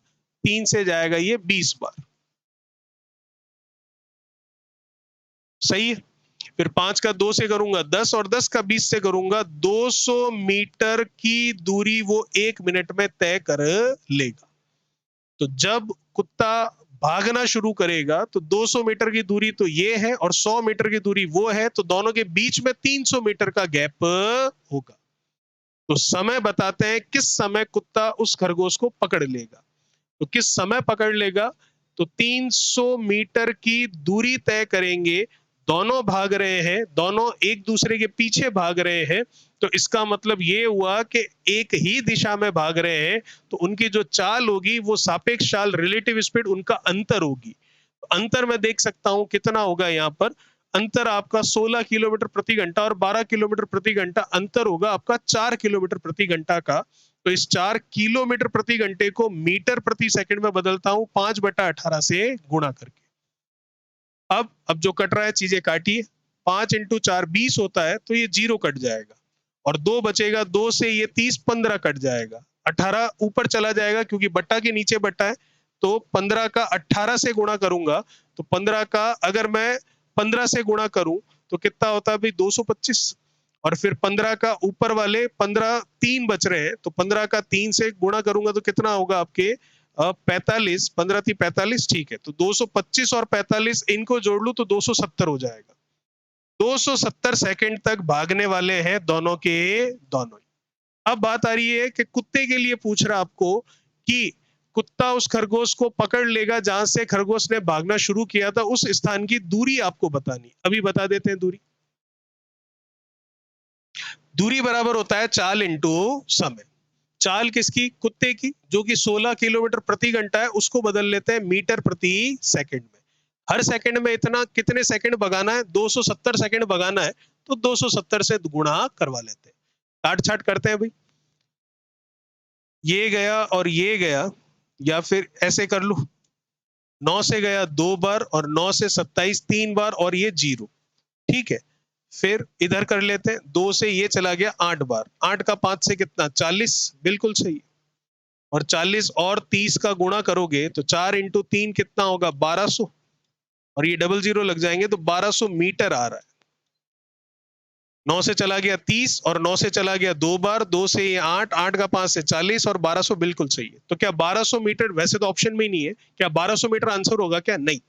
3 से जाएगा ये 20 बार, सही है। फिर 5 का 2 से करूंगा 10 और 10 का 20 से करूंगा 200 मीटर की दूरी वो 1 मिनट में तय कर लेगा। तो जब कुत्ता भागना शुरू करेगा तो 200 मीटर की दूरी तो ये है और 100 मीटर की दूरी वो है, तो दोनों के बीच में 300 मीटर का गैप होगा। तो समय बताते हैं किस समय कुत्ता उस खरगोश को पकड़ लेगा। तो किस समय पकड़ लेगा, तो 300 मीटर की दूरी तय करेंगे। दोनों भाग रहे हैं, दोनों एक दूसरे के पीछे भाग रहे हैं, तो इसका मतलब ये हुआ कि एक ही दिशा में भाग रहे हैं, तो उनकी जो चाल होगी वो सापेक्ष चाल, रिलेटिव स्पीड, उनका अंतर होगी। अंतर मैं देख सकता हूं कितना होगा यहाँ पर। अंतर आपका 16 किलोमीटर प्रति घंटा और 12 किलोमीटर प्रति घंटा अंतर होगा आपका 4 किलोमीटर प्रति घंटा का। तो इस 4 किलोमीटर प्रति घंटे को मीटर प्रति सेकंड में बदलता हूं 5/18 से गुणा करके। अब जो कट रहा है चीजें काटिए। 5 × 4 20 होता है, तो ये 0 कट जाएगा और 2 बचेगा, 2 से ये 30 15 कट जाएगा, 18 ऊपर चला जाएगा क्योंकि बट्टा के नीचे बट्टा है। तो 15 का 18 से गुणा करूंगा, तो 15 का अगर मैं 15 से गुणा करूं तो कितना होता है भाई 225। और फिर 15 का ऊपर वाले 15 3 बच रहे हैं, तो 15 का 3 से गुणा करूंगा तो कितना होगा आपके 45। 15 थी 45, ठीक है। तो 225 और 45 इनको जोड़ लूं तो 270 हो जाएगा। 270 सेकंड तक भागने वाले हैं दोनों के दोनों ही। अब बात आ रही है कि कुत्ते के लिए पूछ रहा आपको कि कुत्ता उस खरगोश को पकड़ लेगा जहां से खरगोश ने भागना शुरू किया था, उस स्थान की दूरी आपको बतानी। अभी बता देते हैं दूरी। दूरी बराबर होता है चाल इंटू समय। चाल किसकी? कुत्ते की, जो कि 16 किलोमीटर प्रति घंटा है, उसको बदल लेते हैं मीटर प्रति सेकंड में। हर सेकंड में इतना कितने सेकंड भगाना है? 270 सेकंड भगाना है, तो 270 से गुणा करवा लेते हैं। काट छाट करते हैं भाई, ये गया और ये गया, या फिर ऐसे कर लो, 9 से गया 2 बार और 9 से 27 3 बार और ये 0, ठीक है। फिर इधर कर लेते हैं, 2 से ये चला गया 8 बार, 8 का 5 से कितना 40, बिल्कुल सही। और 40 और 30 का गुणा करोगे तो 4 × 3 कितना होगा 1200, और ये डबल 0 लग जाएंगे तो 1200 मीटर आ रहा है। 9 से चला गया 30 और 9 से चला गया 2 बार, 2 से ये 8, 8 का 5 से 40 और 1200 बिल्कुल सही है। तो क्या 1200 मीटर, वैसे तो ऑप्शन में ही नहीं है, क्या 1200 मीटर आंसर होगा क्या? नहीं,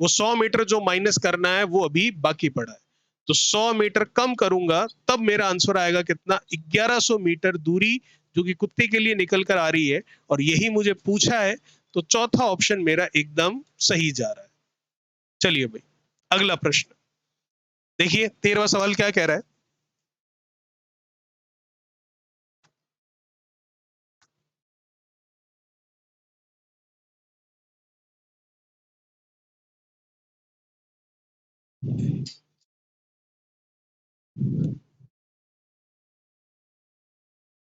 वो 100 मीटर जो माइनस करना है वो अभी बाकी पड़ा है। तो 100 मीटर कम करूंगा तब मेरा आंसर आएगा कितना? 1100 मीटर दूरी, जो कि कुत्ते के लिए निकल कर आ रही है, और यही मुझे पूछा है। तो चौथा ऑप्शन मेरा एकदम सही जा रहा है। चलिए भाई, अगला प्रश्न देखिए, 13वां सवाल क्या कह रहा है।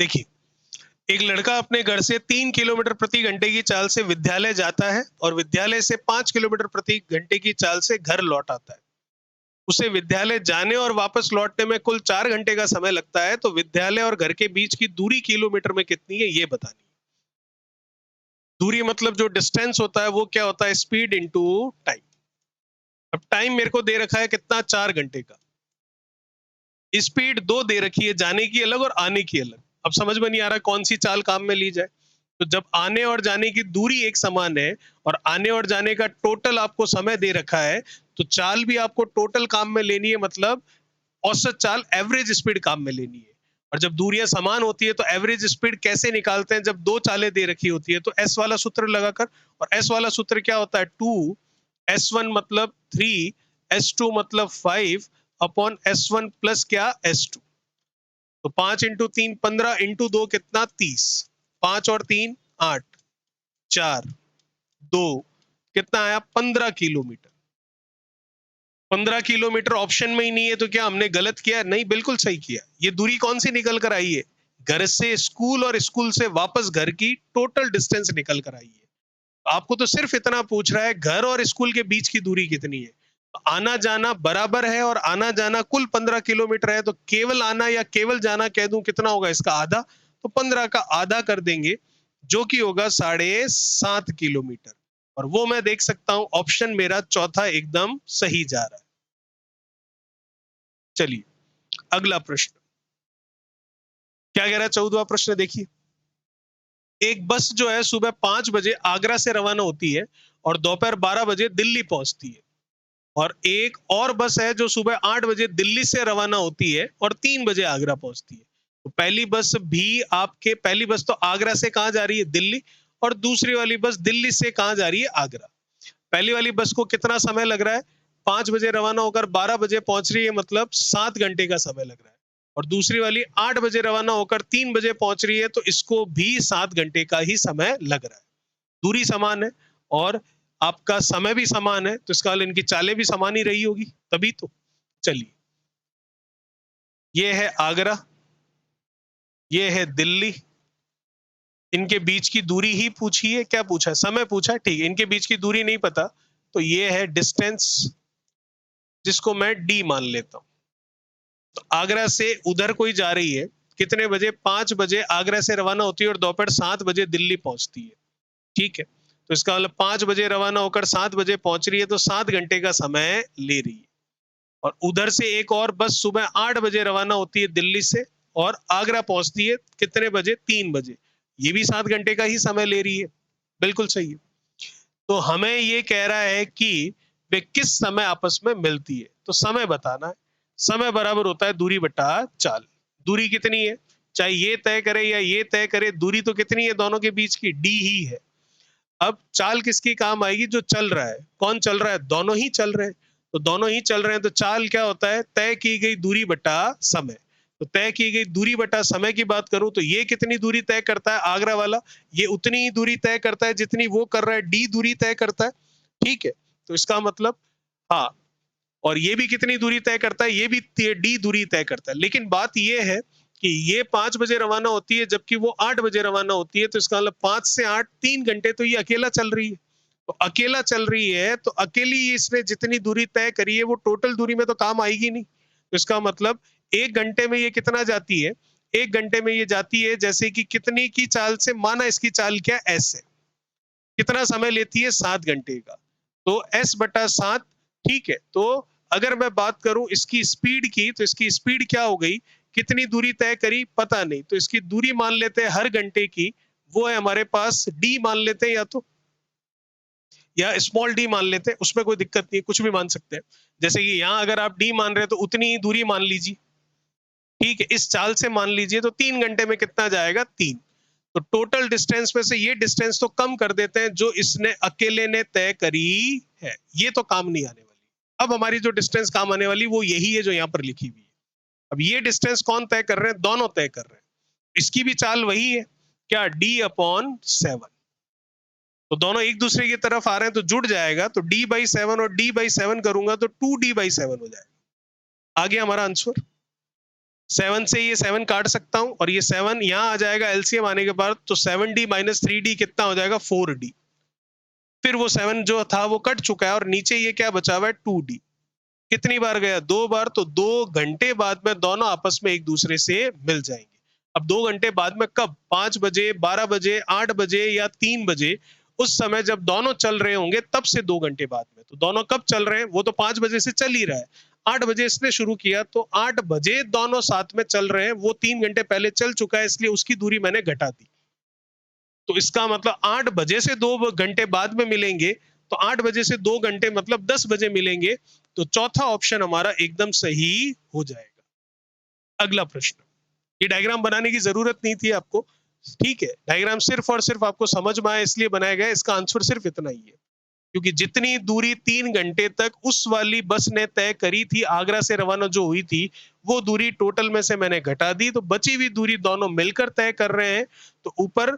देखिए, एक लड़का अपने घर से 3 किलोमीटर प्रति घंटे की चाल से विद्यालय जाता है और विद्यालय से 5 किलोमीटर प्रति घंटे की चाल से घर लौट आता है। उसे विद्यालय जाने और वापस लौटने में कुल 4 घंटे का समय लगता है, तो विद्यालय और घर के बीच की दूरी किलोमीटर में कितनी है ये बतानी। दूरी मतलब जो डिस्टेंस होता है वो क्या होता है? Speed into time. अब टाइम मेरे को दे रखा है कितना? 4 घंटे का। स्पीड 2 दे रखी है, जाने की अलग और आने की अलग। अब समझ में नहीं आ रहा कौन सी चाल काम में ली जाए। तो जब आने और जाने की दूरी एक समान है और आने और जाने का टोटल आपको समय दे रखा है, तो चाल भी आपको टोटल काम में लेनी है, मतलब औसत चाल, एवरेज स्पीड काम में लेनी है। और जब दूरियां समान होती है तो एवरेज स्पीड कैसे निकालते हैं? जब दो चालें दे रखी होती है तो एस वाला सूत्र लगाकर। और एस वाला सूत्र क्या होता है? 2, S1 मतलब 3, S2 मतलब 5 अपॉन S1 प्लस क्या? S2। तो 5 × 3 15 × 2 कितना? 30। 5 और 3 8, 4 2 कितना आया? 15 किलोमीटर। 15 किलोमीटर ऑप्शन में ही नहीं है, तो क्या हमने गलत किया? नहीं, बिल्कुल सही किया। ये दूरी कौन सी निकल कर आई है? घर से स्कूल और स्कूल से वापस घर की टोटल डिस्टेंस निकल कर आई है। आपको तो सिर्फ इतना पूछ रहा है घर और स्कूल के बीच की दूरी कितनी है। आना जाना बराबर है और आना जाना कुल 15 किलोमीटर है, तो केवल आना या केवल जाना कह दूं कितना होगा इसका? आधा। तो 15 का आधा कर देंगे, जो कि होगा 7.5 किलोमीटर। और वो मैं देख सकता हूं ऑप्शन मेरा चौथा एकदम सही जा रहा है। चलिए, अगला प्रश्न क्या कह रहा है? 14वां प्रश्न देखिए, एक बस जो है सुबह 5 बजे आगरा से रवाना होती है और दोपहर 12 बजे दिल्ली पहुंचती है। और एक और बस है जो सुबह 8 बजे दिल्ली से रवाना होती है और 3 बजे आगरा पहुंचती है। तो पहली बस भी आपके, पहली बस तो आगरा से कहां जा रही है? दिल्ली। और दूसरी वाली बस दिल्ली से कहां जा रही है? आगरा। पहली वाली बस को कितना समय लग रहा है? 5 बजे रवाना होकर 12 बजे पहुंच रही है, मतलब 7 घंटे का समय लग रहा है। और दूसरी वाली 8 बजे रवाना होकर 3 बजे पहुंच रही है, तो इसको भी 7 घंटे का ही समय लग रहा है। दूरी समान है और आपका समय भी समान है, तो इसका मतलब इनकी चालें भी समान ही रही होगी, तभी तो। चलिए, ये है आगरा, ये है दिल्ली। इनके बीच की दूरी ही पूछी है, क्या पूछा है? समय पूछा है, ठीक है। इनके बीच की दूरी नहीं पता, तो ये है डिस्टेंस, जिसको मैं डी मान लेता हूं। तो आगरा से उधर कोई जा रही है, कितने बजे? 5 बजे आगरा से रवाना होती है और दोपहर 7 बजे दिल्ली पहुंचती है, ठीक है। तो इसका मतलब 5 बजे रवाना होकर 7 बजे पहुंच रही है, तो 7 घंटे का समय ले रही है। और उधर से एक और बस सुबह 8 बजे रवाना होती है दिल्ली से और आगरा पहुंचती है कितने बजे? 3 बजे। ये भी 7 घंटे का ही समय ले रही है। बिल्कुल सही है। तो हमें ये कह रहा है कि वे किस समय आपस में मिलती है, तो समय बताना है। समय बराबर होता है दूरी बटा चाल। दूरी कितनी है? चाहे ये तय करे या ये तय करे, दूरी तो कितनी है दोनों के बीच की? डी ही है। अब चाल किसकी काम आएगी? जो चल रहा है। कौन चल रहा है? दोनों ही चल रहे हैं। तो दोनों ही चल रहे हैं, तो चाल क्या होता है? तय की गई दूरी बटा समय। तो तय की गई दूरी बटा समय की बात करूं तो ये कितनी दूरी तय करता है आगरा वाला? ये उतनी ही दूरी तय करता है जितनी वो कर रहा है, डी दूरी तय करता है, ठीक है। तो इसका मतलब, हाँ, और ये भी कितनी दूरी तय करता है? ये भी डी दूरी तय करता है। लेकिन बात ये है कि ये 5 बजे रवाना होती है जबकि वो 8 बजे रवाना होती है, तो इसका मतलब 5 से 8 3 घंटे तो ये अकेला चल रही है। तो अकेला चल रही है, तो अकेली इसने जितनी दूरी तय करी है वो टोटल दूरी में तो काम आएगी नहीं। तो इसका मतलब 1 घंटे में ये कितना जाती है? 1 घंटे में ये जाती है जैसे कि कितनी की चाल से, माना इसकी चाल क्या? एस है। कितना समय लेती है? 7 घंटे का। तो s बटा 7, ठीक है। तो अगर मैं बात करूं इसकी स्पीड की, तो इसकी स्पीड क्या हो गई? कितनी दूरी तय करी? पता नहीं। तो इसकी दूरी मान लेते हैं हर घंटे की, वो है हमारे पास डी मान लेते हैं, या स्मॉल डी मान लेते हैं, उसमें कोई दिक्कत नहीं है, कुछ भी मान सकते हैं। जैसे कि यहां अगर आप डी मान रहे हैं तो उतनी ही दूरी मान लीजिए, ठीक है। इस चाल से मान लीजिए, तो 3 घंटे में कितना जाएगा? 3। तो टोटल डिस्टेंस में से ये डिस्टेंस तो कम कर देते हैं जो इसने अकेले ने तय करी है, ये तो काम नहीं आने वाली। अब हमारी जो डिस्टेंस काम आने वाली वो यही है जो यहाँ पर लिखी हुई है। अब ये डिस्टेंस कौन तय कर रहे हैं? दोनों तय कर रहे हैं। इसकी भी चाल वही है, क्या? d/7। तो दोनों एक दूसरे की तरफ आ रहे हैं तो जुड़ जाएगा, तो d/7 और d/7 करूंगा तो 2d/7 हो जाएगा। आ गया हमारा आंसर। 7 से ये 7 काट सकता हूं और ये 7 यहां आ जाएगा एलसीएम आने के बाद, तो 7d माइनस 3d कितना हो जाएगा? 4d। फिर वो 7 जो था वो कट चुका है और नीचे ये क्या बचा हुआ है? 2d। कितनी बार गया? 2 बार। तो 2 घंटे बाद में दोनों आपस में एक दूसरे से मिल जाएंगे। अब 2 घंटे बाद में कब? 5 बजे, 12 बजे, 8 बजे या 3 बजे, उस समय जब दोनों चल रहे होंगे तब से 2 घंटे बाद में। तो दोनों कब चल रहे हैं? वो तो 5 बजे से चल ही रहा है। 8 बजे इसने शुरू किया, तो 8 बजे दोनों साथ में चल रहे हैं। वो 3 घंटे पहले चल चुका है, इसलिए उसकी दूरी मैंने घटा दी। तो इसका मतलब 8 बजे से 2 घंटे बाद में मिलेंगे, तो 8 बजे से 2 घंटे मतलब 10 बजे मिलेंगे। तो चौथा ऑप्शन हमारा एकदम सही हो जाएगा। अगला प्रश्न, ये डायग्राम बनाने की जरूरत नहीं थी आपको, ठीक है। डायग्राम सिर्फ और सिर्फ आपको समझ में आए इसलिए बनाया गया। इसका आंसर सिर्फ इतना ही है, क्योंकि जितनी दूरी 3 घंटे तक उस वाली बस ने तय करी थी, आगरा से रवाना जो हुई थी, वो दूरी टोटल में से मैंने घटा दी, तो बची हुई दूरी दोनों मिलकर तय कर रहे हैं। तो ऊपर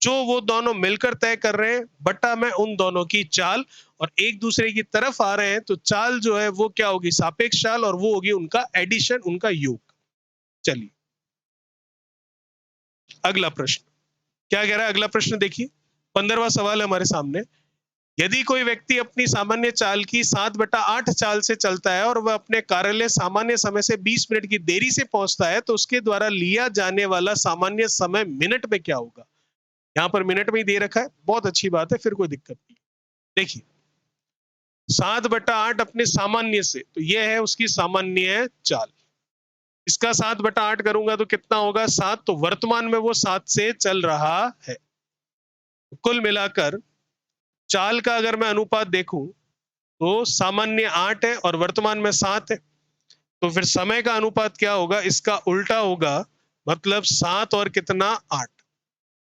जो वो दोनों मिलकर तय कर रहे हैं बटा में उन दोनों की चाल, और एक दूसरे की तरफ आ रहे हैं, तो चाल जो है वो क्या होगी? सापेक्ष चाल, और वो होगी उनका एडिशन, उनका योग। चलिए अगला प्रश्न क्या कह रहा है? अगला प्रश्न देखिए, 15वां सवाल है हमारे सामने। यदि कोई व्यक्ति अपनी सामान्य चाल की 7/8 चाल से चलता है और वह अपने कार्यालय सामान्य समय से 20 मिनट की देरी से पहुंचता है, तो उसके द्वारा लिया जाने वाला सामान्य समय मिनट में क्या होगा? यहाँ पर मिनट में ही दे रखा है, बहुत अच्छी बात है, फिर कोई दिक्कत नहीं। देखिए 7/8 अपने सामान्य से, तो यह है उसकी सामान्य चाल। इसका 7/8 करूंगा तो कितना होगा? 7। तो वर्तमान में वो 7 से चल रहा है। कुल मिलाकर चाल का अगर मैं अनुपात देखूं तो सामान्य 8 है और वर्तमान में 7 है, तो फिर समय का अनुपात क्या होगा? इसका उल्टा होगा, मतलब 7 और कितना? 8।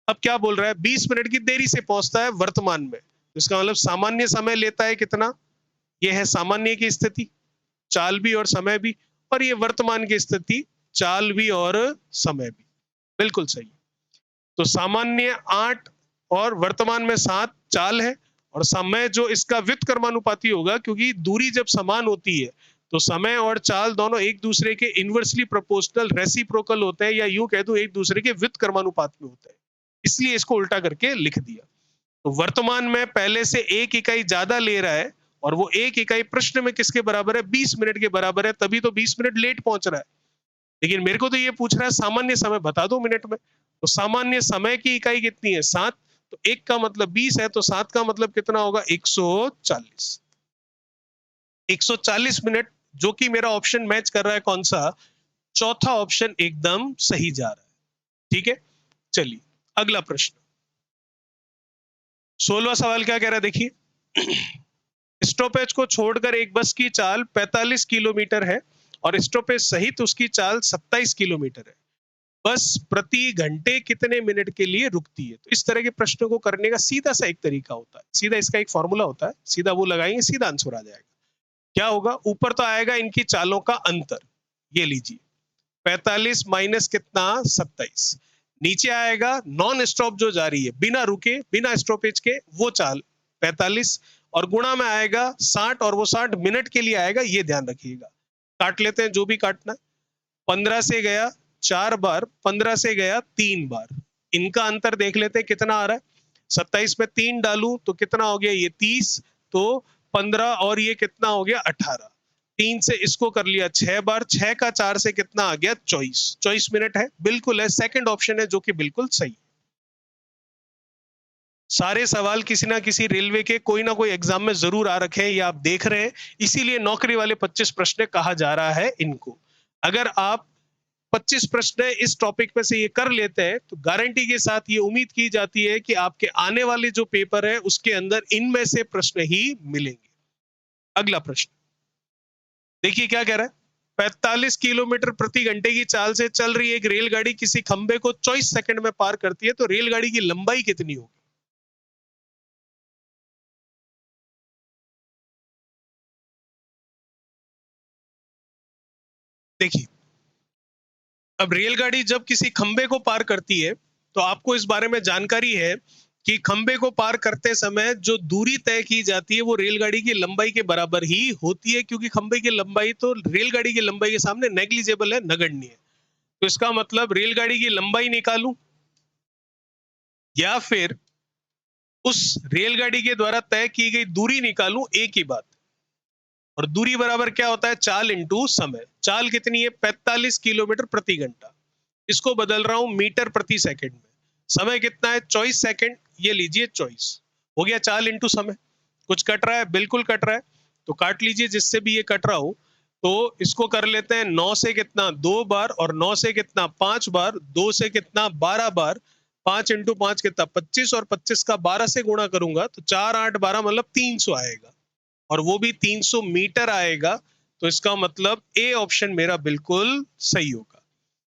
अब क्या बोल रहा है? 20 मिनट की देरी से पहुंचता है वर्तमान में, इसका मतलब सामान्य समय लेता है कितना, ये है सामान्य की स्थिति, चाल भी और समय भी, और ये वर्तमान की स्थिति, चाल भी और समय भी। बिल्कुल सही। तो सामान्य 8 और वर्तमान में 7 चाल है, और समय जो इसका व्युत्क्रमानुपाती होगा, क्योंकि दूरी जब समान होती है तो समय और चाल दोनों एक दूसरे के इनवर्सली प्रोपोर्शनल रेसिप्रोकल होते हैं, या यूं कह दूं एक दूसरे के व्युत्क्रमानुपात में होते हैं, इसलिए इसको उल्टा करके लिख दिया। तो वर्तमान में पहले से 1 इकाई ज्यादा ले रहा है, और वो 1 इकाई प्रश्न में किसके बराबर है, 20 मिनट के बराबर है, तभी तो 20 मिनट लेट पहुंच रहा है। लेकिन मेरे को तो ये पूछ रहा है सामान्य समय बता दो मिनट में, तो सामान्य समय की इकाई कितनी है, 7, तो 1 का मतलब 20 है, तो 7 का मतलब कितना होगा, 140। 140 मिनट, जो कि मेरा ऑप्शन मैच कर रहा है कौन सा, चौथा ऑप्शन एकदम सही जा रहा है। ठीक है, चलिए अगला प्रश्न। 16वां सवाल क्या कह रहा है, देखिए। स्टॉपेज को छोड़कर एक बस की चाल 45 किलोमीटर है, और स्टॉपेज सहित उसकी चाल 27 किलोमीटर है। बस प्रति घंटे कितने मिनट के लिए रुकती है। तो इस तरह के प्रश्नों को करने का सीधा सा एक तरीका होता है, सीधा इसका एक फॉर्मूला होता है, सीधा वो लगाएंगे, सीधा आंसर आ जाएगा। क्या होगा, ऊपर तो आएगा इनकी चालों का अंतर, ये लीजिए 45 माइनस कितना, 27। नीचे आएगा नॉन स्टॉप जो जा रही है, बिना रुके बिना स्टॉपेज के, वो चाल 45, और गुणा में आएगा 60, और वो 60 मिनट के लिए आएगा, ये ध्यान रखिएगा। काट लेते हैं जो भी काटना। 15 से गया 4 बार, 15 से गया 3 बार, इनका अंतर देख लेते हैं कितना आ रहा है। 27 में 3 डालूं तो कितना हो गया, ये 30, तो 15, और ये कितना हो गया 18। 3 से इसको कर लिया 6 बार, 6 का 4 से कितना आ गया 24, 24 मिनट है, बिल्कुल है, सेकंड ऑप्शन है जो कि बिल्कुल सही। सारे सवाल किसी ना किसी रेलवे के कोई ना कोई एग्जाम में जरूर आ रखे हैं, ये आप देख रहे हैं, इसीलिए नौकरी वाले 25 प्रश्न कहा जा रहा है इनको। अगर आप 25 प्रश्न इस टॉपिक में से ये कर लेते हैं, तो गारंटी के साथ ये उम्मीद की जाती है कि आपके आने वाले जो पेपर है उसके अंदर इनमें से प्रश्न ही मिलेंगे। अगला प्रश्न देखिए क्या कह रहा है। 45 किलोमीटर प्रति घंटे की चाल से चल रही एक रेलगाड़ी किसी खंबे को 24 सेकंड में पार करती है, तो रेलगाड़ी की लंबाई कितनी होगी। देखिए, अब रेलगाड़ी जब किसी खंबे को पार करती है, तो आपको इस बारे में जानकारी है कि खंबे को पार करते समय जो दूरी तय की जाती है वो रेलगाड़ी की लंबाई के बराबर ही होती है, क्योंकि खंबे की लंबाई तो रेलगाड़ी की लंबाई के सामने नेग्लिजिबल है, नगण्य है। तो इसका मतलब रेलगाड़ी की लंबाई निकालूं, या फिर उस रेलगाड़ी के द्वारा तय की गई दूरी निकालूं, एक ही बात। और दूरी बराबर क्या होता है, चाल इंटू समय। चाल कितनी है, 45 किलोमीटर प्रति घंटा, इसको बदल रहा हूं मीटर प्रति सेकंड में। समय कितना है, 24 सेकंड, ये लीजिए 24 हो गया, चाल इंटू समय। कुछ कट रहा है, बिल्कुल कट रहा है, तो काट लीजिए जिससे भी ये कट रहा हो। तो इसको कर लेते हैं 9 से कितना 2 बार, और 9 से कितना 5 बार, 2 से कितना 12 बार, 5 इंटू 5 कितना 25, और 25 का 12 से गुणा करूंगा तो 4 8 12 मतलब 300 आएगा, और वो भी 300 मीटर आएगा। तो इसका मतलब ए ऑप्शन मेरा बिल्कुल सही होगा।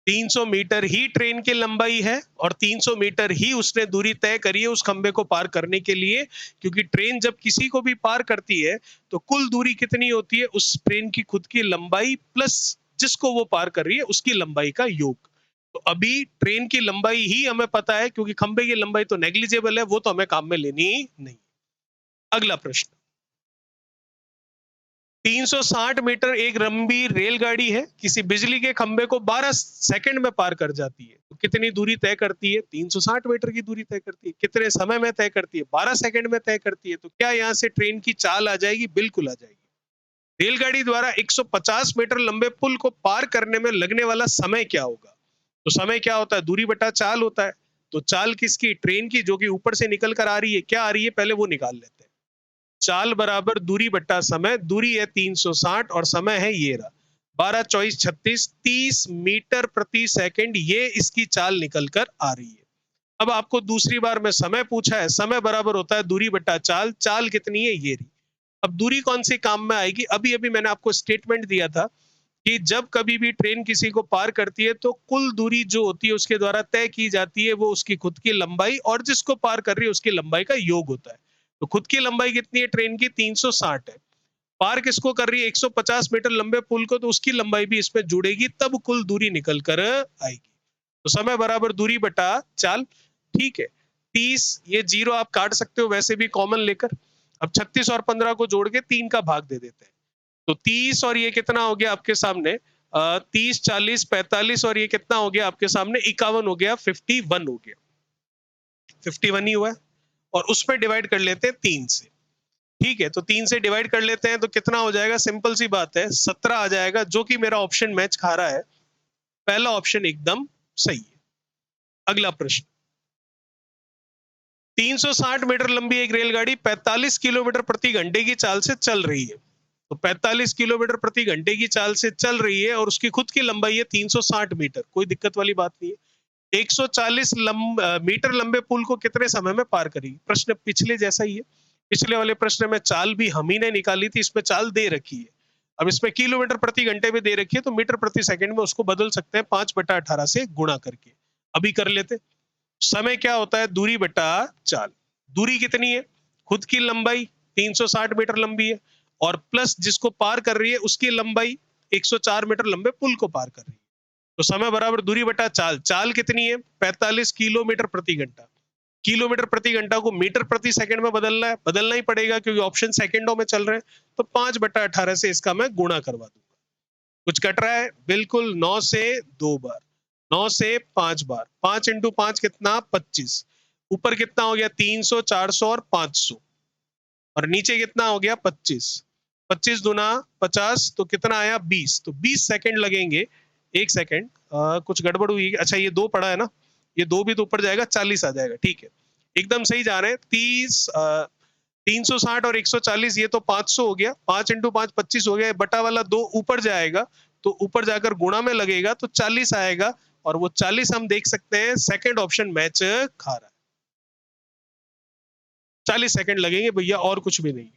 300 मीटर ही ट्रेन की लंबाई है, और 300 मीटर ही उसने दूरी तय करी है उस खंबे को पार करने के लिए, क्योंकि ट्रेन जब किसी को भी पार करती है तो कुल दूरी कितनी होती है, उस ट्रेन की खुद की लंबाई प्लस जिसको वो पार कर रही है उसकी लंबाई का योग। तो अभी ट्रेन की लंबाई ही हमें पता है, क्योंकि खंबे की लंबाई तो नेग्लिजिबल है, वो तो हमें काम में लेनी नहीं। अगला प्रश्न, 360 मीटर एक लंबी रेलगाड़ी है, किसी बिजली के खंबे को 12 सेकंड में पार कर जाती है, तो कितनी दूरी तय करती है, 360 मीटर की दूरी तय करती है। कितने समय में तय करती है, 12 सेकंड में तय करती है। तो क्या यहां से ट्रेन की चाल आ जाएगी, बिल्कुल आ जाएगी। रेलगाड़ी द्वारा 150 मीटर लंबे पुल को पार करने में लगने वाला समय क्या होगा। तो समय क्या होता है, दूरी बटा चाल होता है। तो चाल किसकी, ट्रेन की, जो कि ऊपर से निकल कर आ रही है, क्या आ रही है पहले वो निकाल लेते हैं। चाल बराबर दूरी बट्टा समय, दूरी है 360 और समय है ये रहा 12 24 36 30 मीटर प्रति सेकंड, ये इसकी चाल निकल कर आ रही है। अब आपको दूसरी बार में समय पूछा है, समय बराबर होता है दूरी बट्टा चाल, चाल कितनी है ये रही। अब दूरी कौन सी काम में आएगी, अभी अभी मैंने आपको स्टेटमेंट दिया था कि जब कभी भी ट्रेन किसी को पार करती है तो कुल दूरी जो होती है उसके द्वारा तय की जाती है, वो उसकी खुद की लंबाई और जिसको पार कर रही है उसकी लंबाई का योग होता है। तो खुद की लंबाई कितनी है ट्रेन की? 360 है। पार किसको कर रही है? 150 मीटर लंबे पुल को, तो उसकी लंबाई भी इसमें जुड़ेगी, तब कुल दूरी निकल कर आएगी। तो समय बराबर दूरी बटा चाल। ठीक है, 30, ये जीरो आप काट सकते हो वैसे भी कॉमन लेकर। अब 36 और 15 को जोड़ के 3 का भाग दे देते हैं। तो 30 और ये कितना हो गया आपके सामने? 30, 40, 45 और ये कितना हो गया आपके सामने? 51 हो गया, 51 हो गया। 51 ही हुआ है। और उसमें डिवाइड कर लेते हैं 3 से। ठीक है, तो 3 से डिवाइड कर लेते हैं तो कितना हो जाएगा? सिंपल सी बात है, 17 आ जाएगा, जो कि मेरा ऑप्शन मैच खा रहा है। पहला ऑप्शन एकदम सही है। अगला प्रश्न, 360 मीटर लंबी एक रेलगाड़ी 45 किलोमीटर प्रति घंटे की चाल से चल रही है। तो 45 किलोमीटर प्रति घंटे की चाल से चल रही है और उसकी खुद की लंबाई है 360 मीटर, कोई दिक्कत वाली बात नहीं है। 140 मीटर लंबे पुल को कितने समय में पार करेगी? प्रश्न पिछले जैसा ही है। पिछले वाले प्रश्न में चाल भी हम ही ने निकाली थी, इसमें चाल दे रखी है। अब इसमें किलोमीटर प्रति घंटे में दे रखी है, तो मीटर प्रति सेकंड में उसको बदल सकते हैं 5/18 से गुणा करके। अभी कर लेते। समय क्या होता है? दूरी बटा चाल। दूरी कितनी है? खुद की लंबाई 360 मीटर लंबी है, और प्लस जिसको पार कर रही है उसकी लंबाई 104 मीटर लंबे पुल को पार कर रही है। तो समय बराबर दूरी बटा चाल। चाल कितनी है? 45 किलोमीटर प्रति घंटा। किलोमीटर प्रति घंटा को मीटर प्रति सेकंड में बदलना है, बदलना ही पड़ेगा क्योंकि ऑप्शन सेकंडों में चल रहे हैं। तो 5/18 से इसका मैं गुणा करवा दूंगा। कुछ कट रहा है? बिल्कुल, 9 से 2 बार, 9 से 5 बार, 5 इंटू 5 कितना? 25। ऊपर कितना हो गया? 300, 400 और 500, और नीचे कितना हो गया? 25। 25 दूना 50, तो कितना आया? 20। तो 20 सेकंड लगेंगे। एक सेकंड, कुछ गड़बड़ हुई। अच्छा, ये 2 पड़ा है ना, ये 2 भी तो ऊपर जाएगा, 40 आ जाएगा। ठीक है, एकदम सही जा रहे हैं। 360 और 140, ये तो 500 हो गया। 5 इंटू 5 25 हो गया। बटा वाला 2 ऊपर जाएगा, तो ऊपर जाकर गुणा में लगेगा, तो 40 आएगा। और वो 40 हम देख सकते हैं सेकंड ऑप्शन मैच खा रहा है। 40 सेकंड लगेंगे भैया, और कुछ भी नहीं।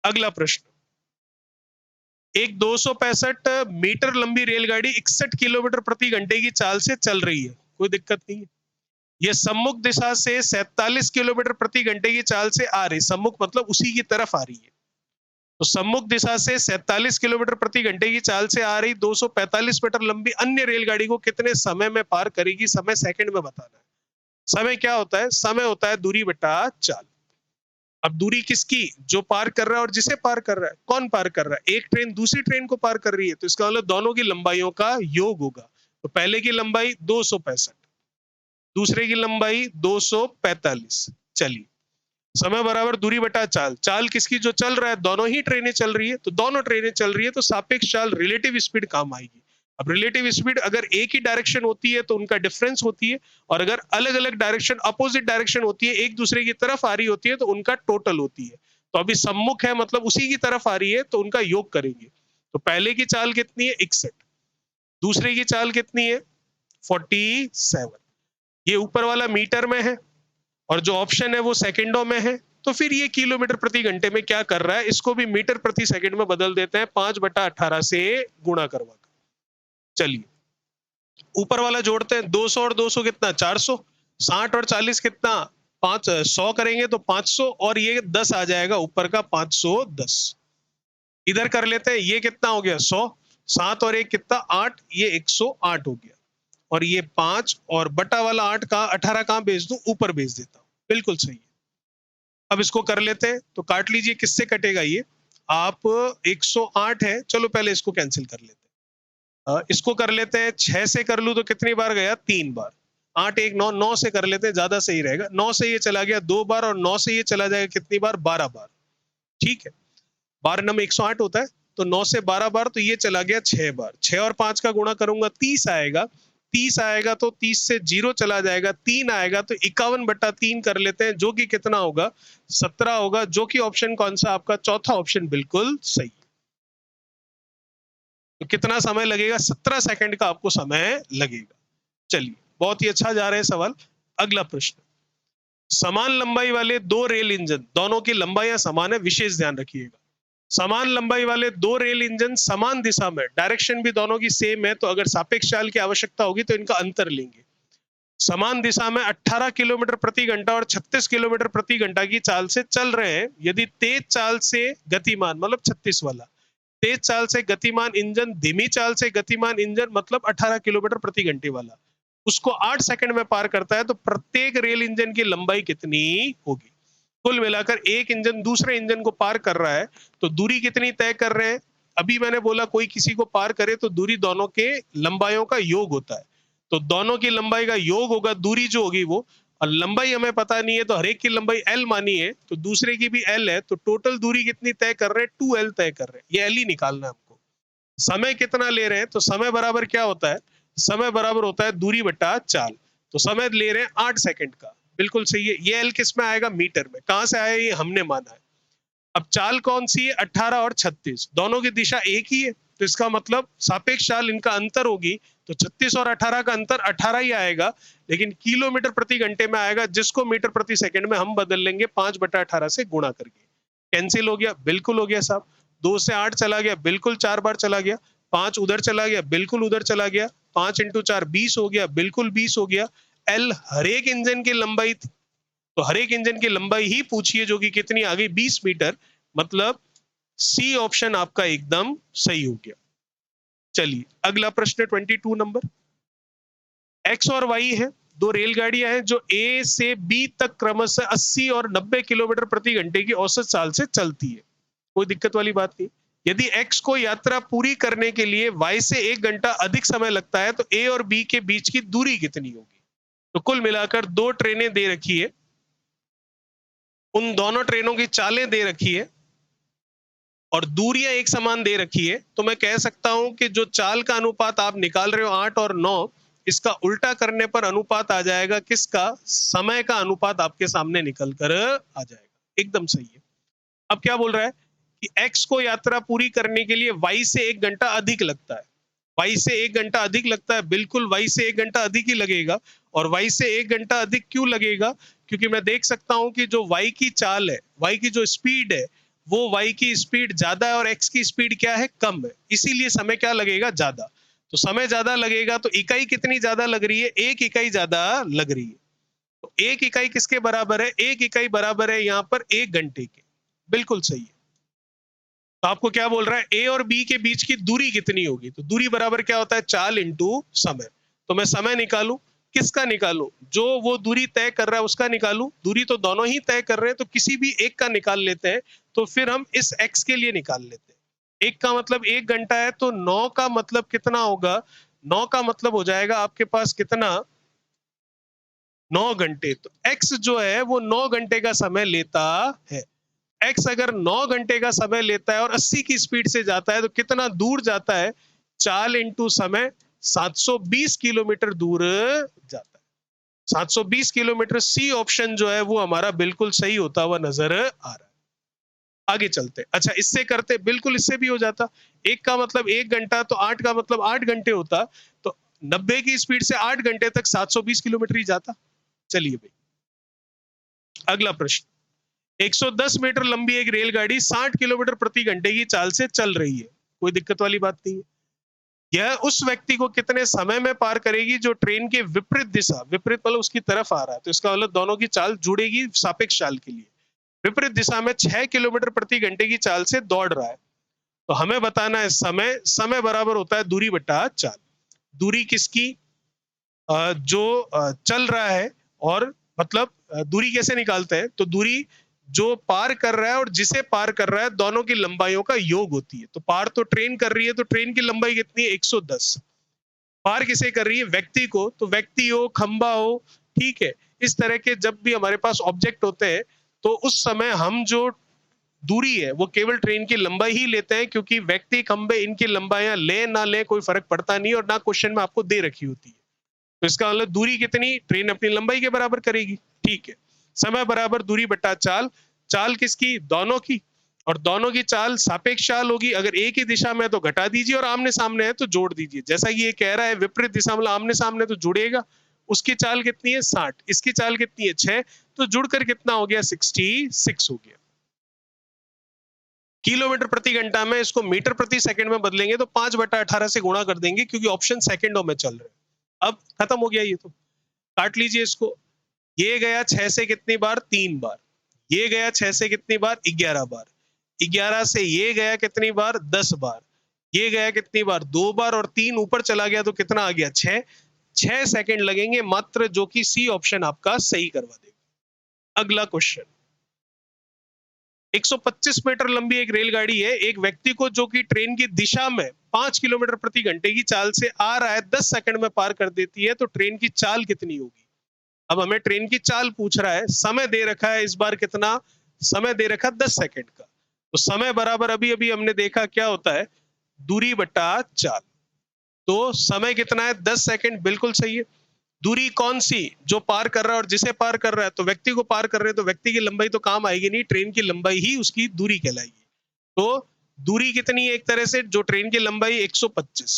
अगला प्रश्न, एक 265 मीटर लंबी रेलगाड़ी 61 किलोमीटर प्रति घंटे की चाल से चल रही है, कोई दिक्कत नहीं है। यह सम्मुख दिशा से 47 किलोमीटर प्रति घंटे की चाल से आ रही, सम्मुख मतलब उसी की तरफ आ रही है। तो सम्मुख दिशा से 47 किलोमीटर प्रति घंटे की चाल से आ रही 245 मीटर लंबी अन्य रेलगाड़ी को कितने समय में पार करेगी? समय सेकंड में बताना है। समय क्या होता है? समय होता है दूरी बटा चाल। अब दूरी किसकी? जो पार कर रहा है और जिसे पार कर रहा है। कौन पार कर रहा है? एक ट्रेन दूसरी ट्रेन को पार कर रही है, तो इसका मतलब दोनों की लंबाइयों का योग होगा। तो पहले की लंबाई 265, दूसरे की लंबाई 245। चलिए, समय बराबर दूरी बटा चाल। चाल किसकी? जो चल रहा है, दोनों ही ट्रेनें चल रही है, तो दोनों ट्रेनें चल रही है, तो सापेक्ष चाल रिलेटिव स्पीड काम आएगी। अब रिलेटिव स्पीड अगर एक ही डायरेक्शन होती है तो उनका डिफरेंस होती है, और अगर अलग अलग डायरेक्शन, अपोजिट डायरेक्शन होती है, एक दूसरे की तरफ आ रही होती है, तो उनका टोटल होती है। तो अभी सम्मुख है मतलब उसी की तरफ आ रही है, तो उनका योग करेंगे। तो पहले की चाल कितनी है? 61। दूसरे की चाल कितनी है? 47। ये ऊपर वाला मीटर में है, और जो ऑप्शन है वो सेकंडों में है। तो फिर ये किलोमीटर प्रति घंटे में क्या कर रहा है? इसको भी मीटर प्रति सेकंड में बदल देते हैं 5/18 से गुणा करवा कर। चलिए, ऊपर वाला जोड़ते हैं। 200 और 200 कितना? 400। 60 और 40 कितना? 100 करेंगे तो 500, और ये 10 आ जाएगा ऊपर का, 510। इधर कर लेते हैं, ये कितना हो गया? 100। 7 और 1 कितना? 8, ये 108 हो गया। और ये 5 और बटा वाला 8 का 18 कहां भेज दूं? ऊपर भेज देता हूं। बिल्कुल सही है। अब इसको कर लेते हैं, तो काट लीजिए, किससे कटेगा ये? आप 108 है, चलो पहले इसको कैंसिल कर लेते हैं। इसको कर लेते हैं, 6 से कर लूं तो कितनी बार गया? 3 बार। 8 1 9, 9 से कर लेते हैं, ज्यादा सही रहेगा। 9 से ये चला गया 2 बार, और 9 से ये चला जाएगा कितनी बार? 12 बार। ठीक है, 12 नम 108 होता है, तो 9 से 12 बार, तो ये चला गया 6 बार। 6 और 5 का गुणा करूंगा, 30 आएगा। 30 आएगा तो 30 से 0 चला जाएगा, 3 आएगा, तो 51/3 कर लेते हैं, जो कि कितना होगा? 17 होगा, जो कि ऑप्शन कौन सा आपका? चौथा ऑप्शन बिल्कुल सही। तो कितना समय लगेगा? 17 सेकंड का आपको समय लगेगा। चलिए, बहुत ही अच्छा जा रहे हैं सवाल। अगला प्रश्न, समान लंबाई वाले 2 रेल इंजन, दोनों की लंबाइयां समान है, विशेष ध्यान रखिएगा। समान लंबाई वाले 2 रेल इंजन समान दिशा में, डायरेक्शन भी दोनों की सेम है, तो अगर सापेक्ष चाल की आवश्यकता होगी तो इनका अंतर लेंगे। समान दिशा में 18 किलोमीटर प्रति घंटा और 36 किलोमीटर प्रति घंटा की चाल से चल रहे हैं। यदि तेज चाल से गतिमान मतलब 36 वाला, तेज चाल से गतिमान इंजन धीमी चाल से गतिमान इंजन मतलब 18 किलोमीटर प्रति घंटे वाला उसको 8 सेकंड में पार करता है, तो प्रत्येक रेल इंजन की लंबाई कितनी होगी? कुल मिलाकर एक इंजन दूसरे इंजन को पार कर रहा है, तो दूरी कितनी तय कर रहे हैं? अभी मैंने बोला कोई किसी को पार करे तो दूरी दोनों के लंबाइयों का योग होता है, तो दोनों की लंबाई का योग होगा दूरी जो होगी वो, और लंबाई हमें पता नहीं है तो हर एक की लंबाई एल मानी है, तो दूसरे की भी एल है, तो टोटल दूरी कितनी तय कर रहे हैं? 2l तय कर रहे हैं। ये एल ही निकालना है हमको। समय कितना ले रहे हैं? तो समय बराबर क्या होता है? समय बराबर होता है दूरी बटा चाल। तो समय ले रहे हैं 8 सेकंड का, बिल्कुल सही है। ये एल किस में आएगा? मीटर में। कहां से आया? ये हमने माना है। अब चाल कौन सी है? 18 और 36, दोनों की दिशा एक ही है, तो इसका मतलब सापेक्ष चाल इनका अंतर होगी, तो 36 और 18 का अंतर 18 ही आएगा, लेकिन किलोमीटर प्रति घंटे में आएगा, जिसको मीटर प्रति सेकंड में हम बदल लेंगे 5/18 से गुणा करके। कैंसिल हो गया? बिल्कुल हो गया साहब। 2 से 8 चला गया, बिल्कुल 4 बार चला गया। 5 उधर चला गया, बिल्कुल उधर चला गया। 5 इंटू 4 20 हो गया, बिल्कुल 20 हो गया। एल हर एक इंजन की लंबाई, तो हर एक इंजन की लंबाई ही पूछिए जो कि कितनी आ गई? 20 मीटर। मतलब सी ऑप्शन आपका एकदम सही हो गया। चलिए अगला प्रश्न 22 नंबर। एक्स और वाई है, दो रेलगाड़ियां हैं जो ए से बी तक क्रमशः 80 और 90 किलोमीटर प्रति घंटे की औसत चाल से चलती है। कोई दिक्कत वाली बात नहीं। यदि एक्स को यात्रा पूरी करने के लिए वाई से 1 घंटा अधिक समय लगता है, तो ए और बी के बीच की दूरी कितनी होगी? तो कुल मिलाकर दो ट्रेनें दे रखी है, उन दोनों ट्रेनों की चालें दे रखी है और दूरियां एक समान दे रखी है, तो मैं कह सकता हूं कि जो चाल का अनुपात आप निकाल रहे हो 8 और 9, इसका उल्टा करने पर अनुपात आ जाएगा किसका? समय का अनुपात आपके सामने निकल कर आ जाएगा। एकदम सही है। अब क्या बोल रहा है कि x को यात्रा पूरी करने के लिए y से 1 घंटा अधिक लगता है। y से 1 घंटा अधिक लगता है, बिल्कुल y से 1 घंटा अधिक ही लगेगा। और y से 1 घंटा अधिक क्यों लगेगा? क्योंकि मैं देख सकता हूं कि जो y की चाल है, y की जो स्पीड है, वो y की स्पीड ज्यादा है और x की स्पीड क्या है? कम है, इसीलिए समय क्या लगेगा? ज्यादा। तो समय ज्यादा लगेगा तो इकाई कितनी ज्यादा लग रही है? 1 इकाई ज्यादा लग रही है। तो 1 इकाई किसके बराबर है? 1 इकाई बराबर है यहाँ पर 1 घंटे के। बिल्कुल सही है। तो आपको क्या बोल रहा है? ए और बी के बीच की दूरी कितनी होगी? तो दूरी बराबर क्या होता है? चाल इंटू समय। तो मैं समय निकालूं, किसका निकालूं? जो वो दूरी तय कर रहा है उसका निकालूं। दूरी तो दोनों ही तय कर रहे हैं, तो किसी भी एक का निकाल लेते हैं। तो फिर हम इस एक्स के लिए निकाल लेते हैं। एक का मतलब 1 घंटा है, तो 9 का मतलब कितना होगा? 9 का मतलब हो जाएगा आपके पास कितना? 9 घंटे। तो एक्स जो है वो 9 घंटे का समय लेता है। एक्स अगर 9 घंटे का समय लेता है और 80 की स्पीड से जाता है, तो कितना दूर जाता है? चाल इंटू समय, 720 किलोमीटर दूर जाता है। 720 किलोमीटर। सी ऑप्शन जो है वो हमारा बिल्कुल सही होता हुआ नजर आ रहा है। आगे चलते। अच्छा इससे करते, बिल्कुल इससे भी हो जाता। एक का मतलब 1 घंटा, तो 8 का मतलब 8 घंटे होता, तो 90 की स्पीड से 8 घंटे तक 720 किलोमीटर ही जाता। चलिए भाई अगला प्रश्न। 110 मीटर लंबी एक रेलगाड़ी 60 किलोमीटर प्रति घंटे की चाल से चल रही है। कोई दिक्कत वाली बात नहीं है। यह उस व्यक्ति को कितने समय में पार करेगी जो ट्रेन के विपरीत दिशा, विपरीत मतलब उसकी तरफ आ रहा है, तो इसका मतलब दोनों की चाल जुड़ेगी सापेक्ष चाल के लिए। विपरीत दिशा में 6 किलोमीटर प्रति घंटे की चाल से दौड़ रहा है। तो हमें बताना है समय। समय बराबर होता है दूरी बटा चाल। दूरी किसकी? जो चल रहा है, और मतलब दूरी कैसे निकालते हैं? तो दूरी जो पार कर रहा है और जिसे पार कर रहा है, दोनों की लंबाइयों का योग होती है। तो पार तो ट्रेन कर रही है, तो ट्रेन की लंबाई कितनी है? 110। पार किसे कर रही है? व्यक्ति को। तो व्यक्ति हो, खंबा हो, ठीक है। इस तरह के जब भी हमारे पास ऑब्जेक्ट होते हैं, तो उस समय हम जो दूरी है वो केवल ट्रेन की लंबाई ही लेते हैं, क्योंकि व्यक्ति, खंबे, इनकी लंबाइयां ले ना ले कोई फर्क पड़ता नहीं, और ना क्वेश्चन में आपको दे रखी होती है। तो इसका मतलब दूरी कितनी? ट्रेन अपनी लंबाई के बराबर करेगी। ठीक है। समय बराबर दूरी बटा चाल। चाल किसकी? दोनों की। और दोनों की चाल सापेक्ष चाल होगी। अगर एक ही दिशा में है तो घटा दीजिए, और आमने सामने है तो जोड़ दीजिए। जैसा कि ये कह रहा है विपरीत दिशा मतलब आमने सामने, तो जुड़ेगा। उसकी चाल कितनी है? 60। इसकी चाल कितनी है? 6। तो जुड़कर कितना हो गया? 66 हो गया। किलोमीटर प्रति घंटा में इसको मीटर प्रति सेकंड में बदलेंगे तो 5/18 से गुणा कर देंगे, क्योंकि ऑप्शन सेकंडों में चल रहे हैं। अब खत्म हो गया ये तो। काट लीजिए इसको। ये गया 6 से कितनी बार? 3 बार। ये गया 6 से कितनी बार? 11 बार। 11 से ये गया कितनी बार? 10 बार। ये गया कितनी बार? 2 बार, और 3 ऊपर चला गया तो कितना आ गया? 6। 6 सेकंड लगेंगे मात्र, जो कि सी ऑप्शन आपका सही करवा देगा। अगला क्वेश्चन, 125 मीटर लंबी एक रेलगाड़ी है। एक व्यक्ति को, जो कि ट्रेन की दिशा में 5 किलोमीटर प्रति घंटे की चाल से आ रहा है, 10 सेकंड में पार कर देती है, तो ट्रेन की चाल कितनी होगी? अब हमें ट्रेन की चाल पूछ रहा है, समय दे रखा है इस बार कितना? समय दे रखा 10 सेकंड का। तो समय बराबर अभी अभी हमने देखा क्या होता है? दूरी बटा चाल। तो समय कितना है? 10 सेकंड, बिल्कुल सही है। दूरी कौन सी? जो पार कर रहा है और जिसे पार कर रहा है, तो व्यक्ति को पार कर रहे हैं, तो व्यक्ति की लंबाई तो काम आएगी नहीं, ट्रेन की लंबाई ही उसकी दूरी कहलाएगी। तो दूरी कितनी है? एक तरह से जो ट्रेन की लंबाई 125।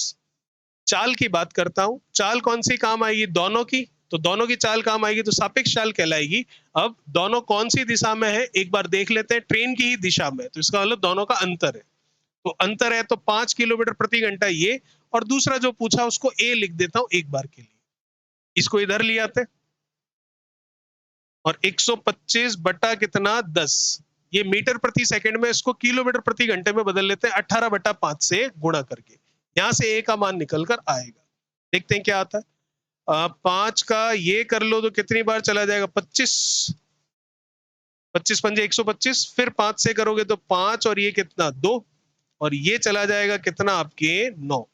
चाल की बात करता हूं, चाल कौन सी काम आएगी? दोनों की। तो दोनों की चाल काम आएगी, तो सापेक्ष चाल कहलाएगी। अब दोनों कौन सी दिशा में है एक बार देख लेते हैं। ट्रेन की ही दिशा में, तो इसका मतलब दोनों का अंतर है। तो अंतर है तो 5 किलोमीटर प्रति घंटा ये, और दूसरा जो पूछा उसको ए लिख देता हूं एक बार के लिए। इसको इधर ले आते, और 125 बटा कितना? 10। ये मीटर प्रति सेकंड में, इसको किलोमीटर प्रति घंटे में बदल लेते हैं 18 बटा 5 से गुणा करके। यहां से ए का मान निकल कर आएगा। देखते हैं क्या आता है। 5 का ये कर लो तो कितनी बार चला जाएगा? 25। 25 पंजे 125, फिर 5 से करोगे तो 5, और ये कितना? 2, और ये चला जाएगा कितना आपके? 9।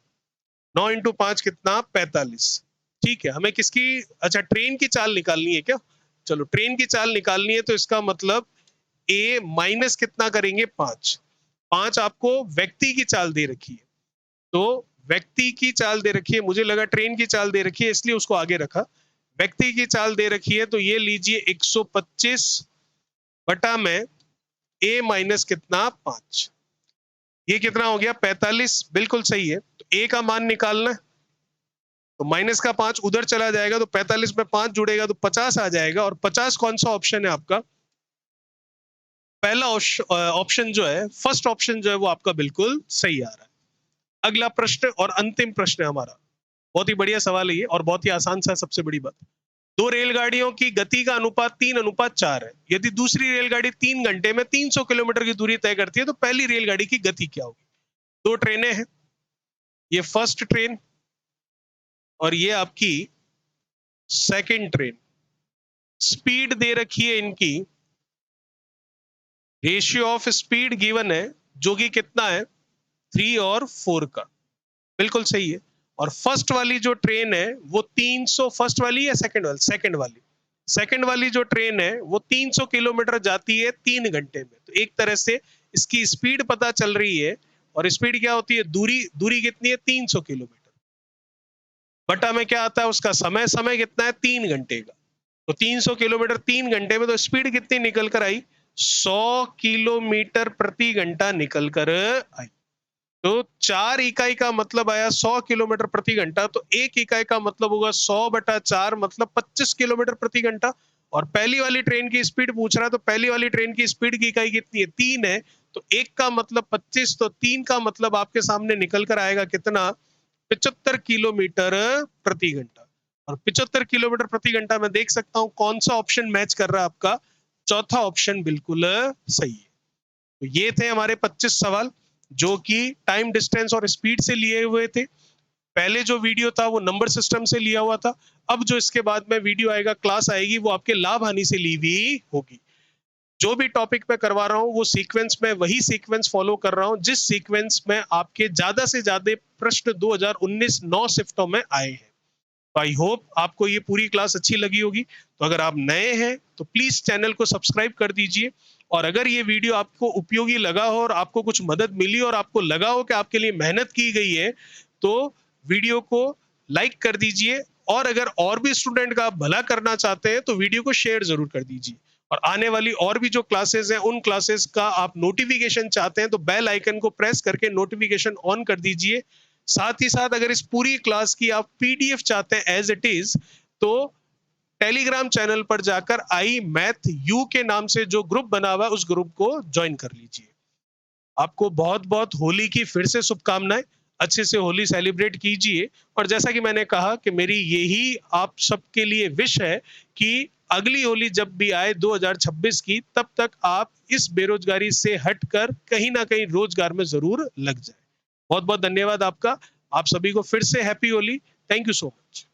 9 इंटू 5 कितना? 45। ठीक है, हमें किसकी, अच्छा ट्रेन की चाल निकालनी है क्या? चलो ट्रेन की चाल निकालनी है, तो इसका मतलब ए माइनस कितना करेंगे? 5। 5 आपको व्यक्ति की चाल दे रखी है, तो व्यक्ति की चाल दे रखी है, मुझे लगा ट्रेन की चाल दे रखी है इसलिए उसको आगे रखा। व्यक्ति की चाल दे रखी है, तो ये लीजिए 125 बटा में ए माइनस कितना? 5। ये कितना हो गया? 45। बिल्कुल सही है। तो ए का मान निकालना है, तो माइनस का 5 उधर चला जाएगा, तो 45 में 5 जुड़ेगा तो 50 आ जाएगा। और 50 कौन सा ऑप्शन है आपका? पहला ऑप्शन जो है, फर्स्ट ऑप्शन जो है, वो आपका बिल्कुल सही आ रहा है। अगला प्रश्न और अंतिम प्रश्न है हमारा। बहुत ही बढ़िया सवाल है ये, और बहुत ही आसान सा है। सबसे बड़ी बात, दो रेलगाड़ियों की गति का अनुपात 3:4 है। यदि दूसरी रेलगाड़ी 3 घंटे में 300 किलोमीटर की दूरी तय करती है, तो पहली रेलगाड़ी की गति क्या होगी? 2 ट्रेनें हैं, ये फर्स्ट ट्रेन और ये आपकी सेकंड ट्रेन। स्पीड दे रखी है इनकी, रेशियो ऑफ स्पीड गिवन है, जो कि कितना है? 3 और 4 का। बिल्कुल सही है। और फर्स्ट वाली जो ट्रेन है वो 300, फर्स्ट वाली या सेकंड वाली? सेकंड वाली। सेकंड वाली जो ट्रेन है वो 300 किलोमीटर जाती है 3 घंटे में। तो एक तरह से इसकी स्पीड पता चल रही है, और स्पीड क्या होती है? दूरी। दूरी कितनी है? 300 किलोमीटर। बटा में क्या आता है उसका? समय। समय कितना है? 3 घंटे का। तो 300 किलोमीटर 3 घंटे में, तो स्पीड कितनी निकल कर आई? 100 किलोमीटर प्रति घंटा निकल कर आई। तो 4 इकाई का मतलब आया 100 किलोमीटर प्रति घंटा, तो 1 इकाई का मतलब होगा 100 बटा 4, मतलब 25 किलोमीटर प्रति घंटा। और पहली वाली ट्रेन की स्पीड पूछ रहा है, तो पहली वाली ट्रेन की स्पीड की इकाई कितनी है? 3 है। तो 1 का मतलब 25, तो 3 का मतलब आपके सामने निकल कर आएगा कितना? 75 किलोमीटर प्रति घंटा। और 75 किलोमीटर प्रति घंटा मैं देख सकता हूं कौन सा ऑप्शन मैच कर रहा है आपका? चौथा ऑप्शन बिल्कुल सही है। तो ये थे हमारे 25 सवाल, जो कि टाइम, डिस्टेंस और स्पीड से लिए हुए थे। पहले जो वीडियो था वो नंबर सिस्टम से लिया हुआ था। अब जो इसके बाद में वीडियो आएगा, क्लास आएगी, वो आपके लाभ हानि से ली हुई होगी। जो भी टॉपिक मैं करवा रहा हूँ वो सीक्वेंस में, वही सीक्वेंस फॉलो कर रहा हूँ जिस सीक्वेंस में आपके ज्यादा से ज्यादा प्रश्न 2019 9 शिफ्टों में आए हैं। आई होप आपको ये पूरी क्लास अच्छी लगी होगी। तो अगर आप नए हैं तो प्लीज चैनल को सब्सक्राइब कर दीजिए, और अगर ये वीडियो आपको उपयोगी लगा हो और आपको कुछ मदद मिली और आपको लगा हो कि आपके लिए मेहनत की गई है, तो वीडियो को लाइक कर दीजिए। और अगर और भी स्टूडेंट का आप भला करना चाहते हैं तो वीडियो को शेयर जरूर कर दीजिए। और आने वाली और भी जो क्लासेस हैं उन क्लासेस का आप नोटिफिकेशन चाहते हैं तो बेल आइकन को प्रेस करके नोटिफिकेशन ऑन कर दीजिए। साथ ही साथ अगर इस पूरी क्लास की आप पीडीएफ चाहते हैं एज इट इज, तो टेलीग्राम चैनल पर जाकर आई मैथ यू के नाम से जो ग्रुप बना हुआ है उस ग्रुप को ज्वाइन कर लीजिए। आपको बहुत बहुत होली की फिर से शुभकामनाएं। अच्छे से होली सेलिब्रेट कीजिए। और जैसा कि मैंने कहा कि मेरी यही आप सबके लिए विश है कि अगली होली जब भी आए 2026 की, तब तक आप इस बेरोजगारी से हटकर कहीं ना कहीं रोजगार में जरूर लग जाए। बहुत बहुत धन्यवाद आपका। आप सभी को फिर से happy Holi. Thank you so much.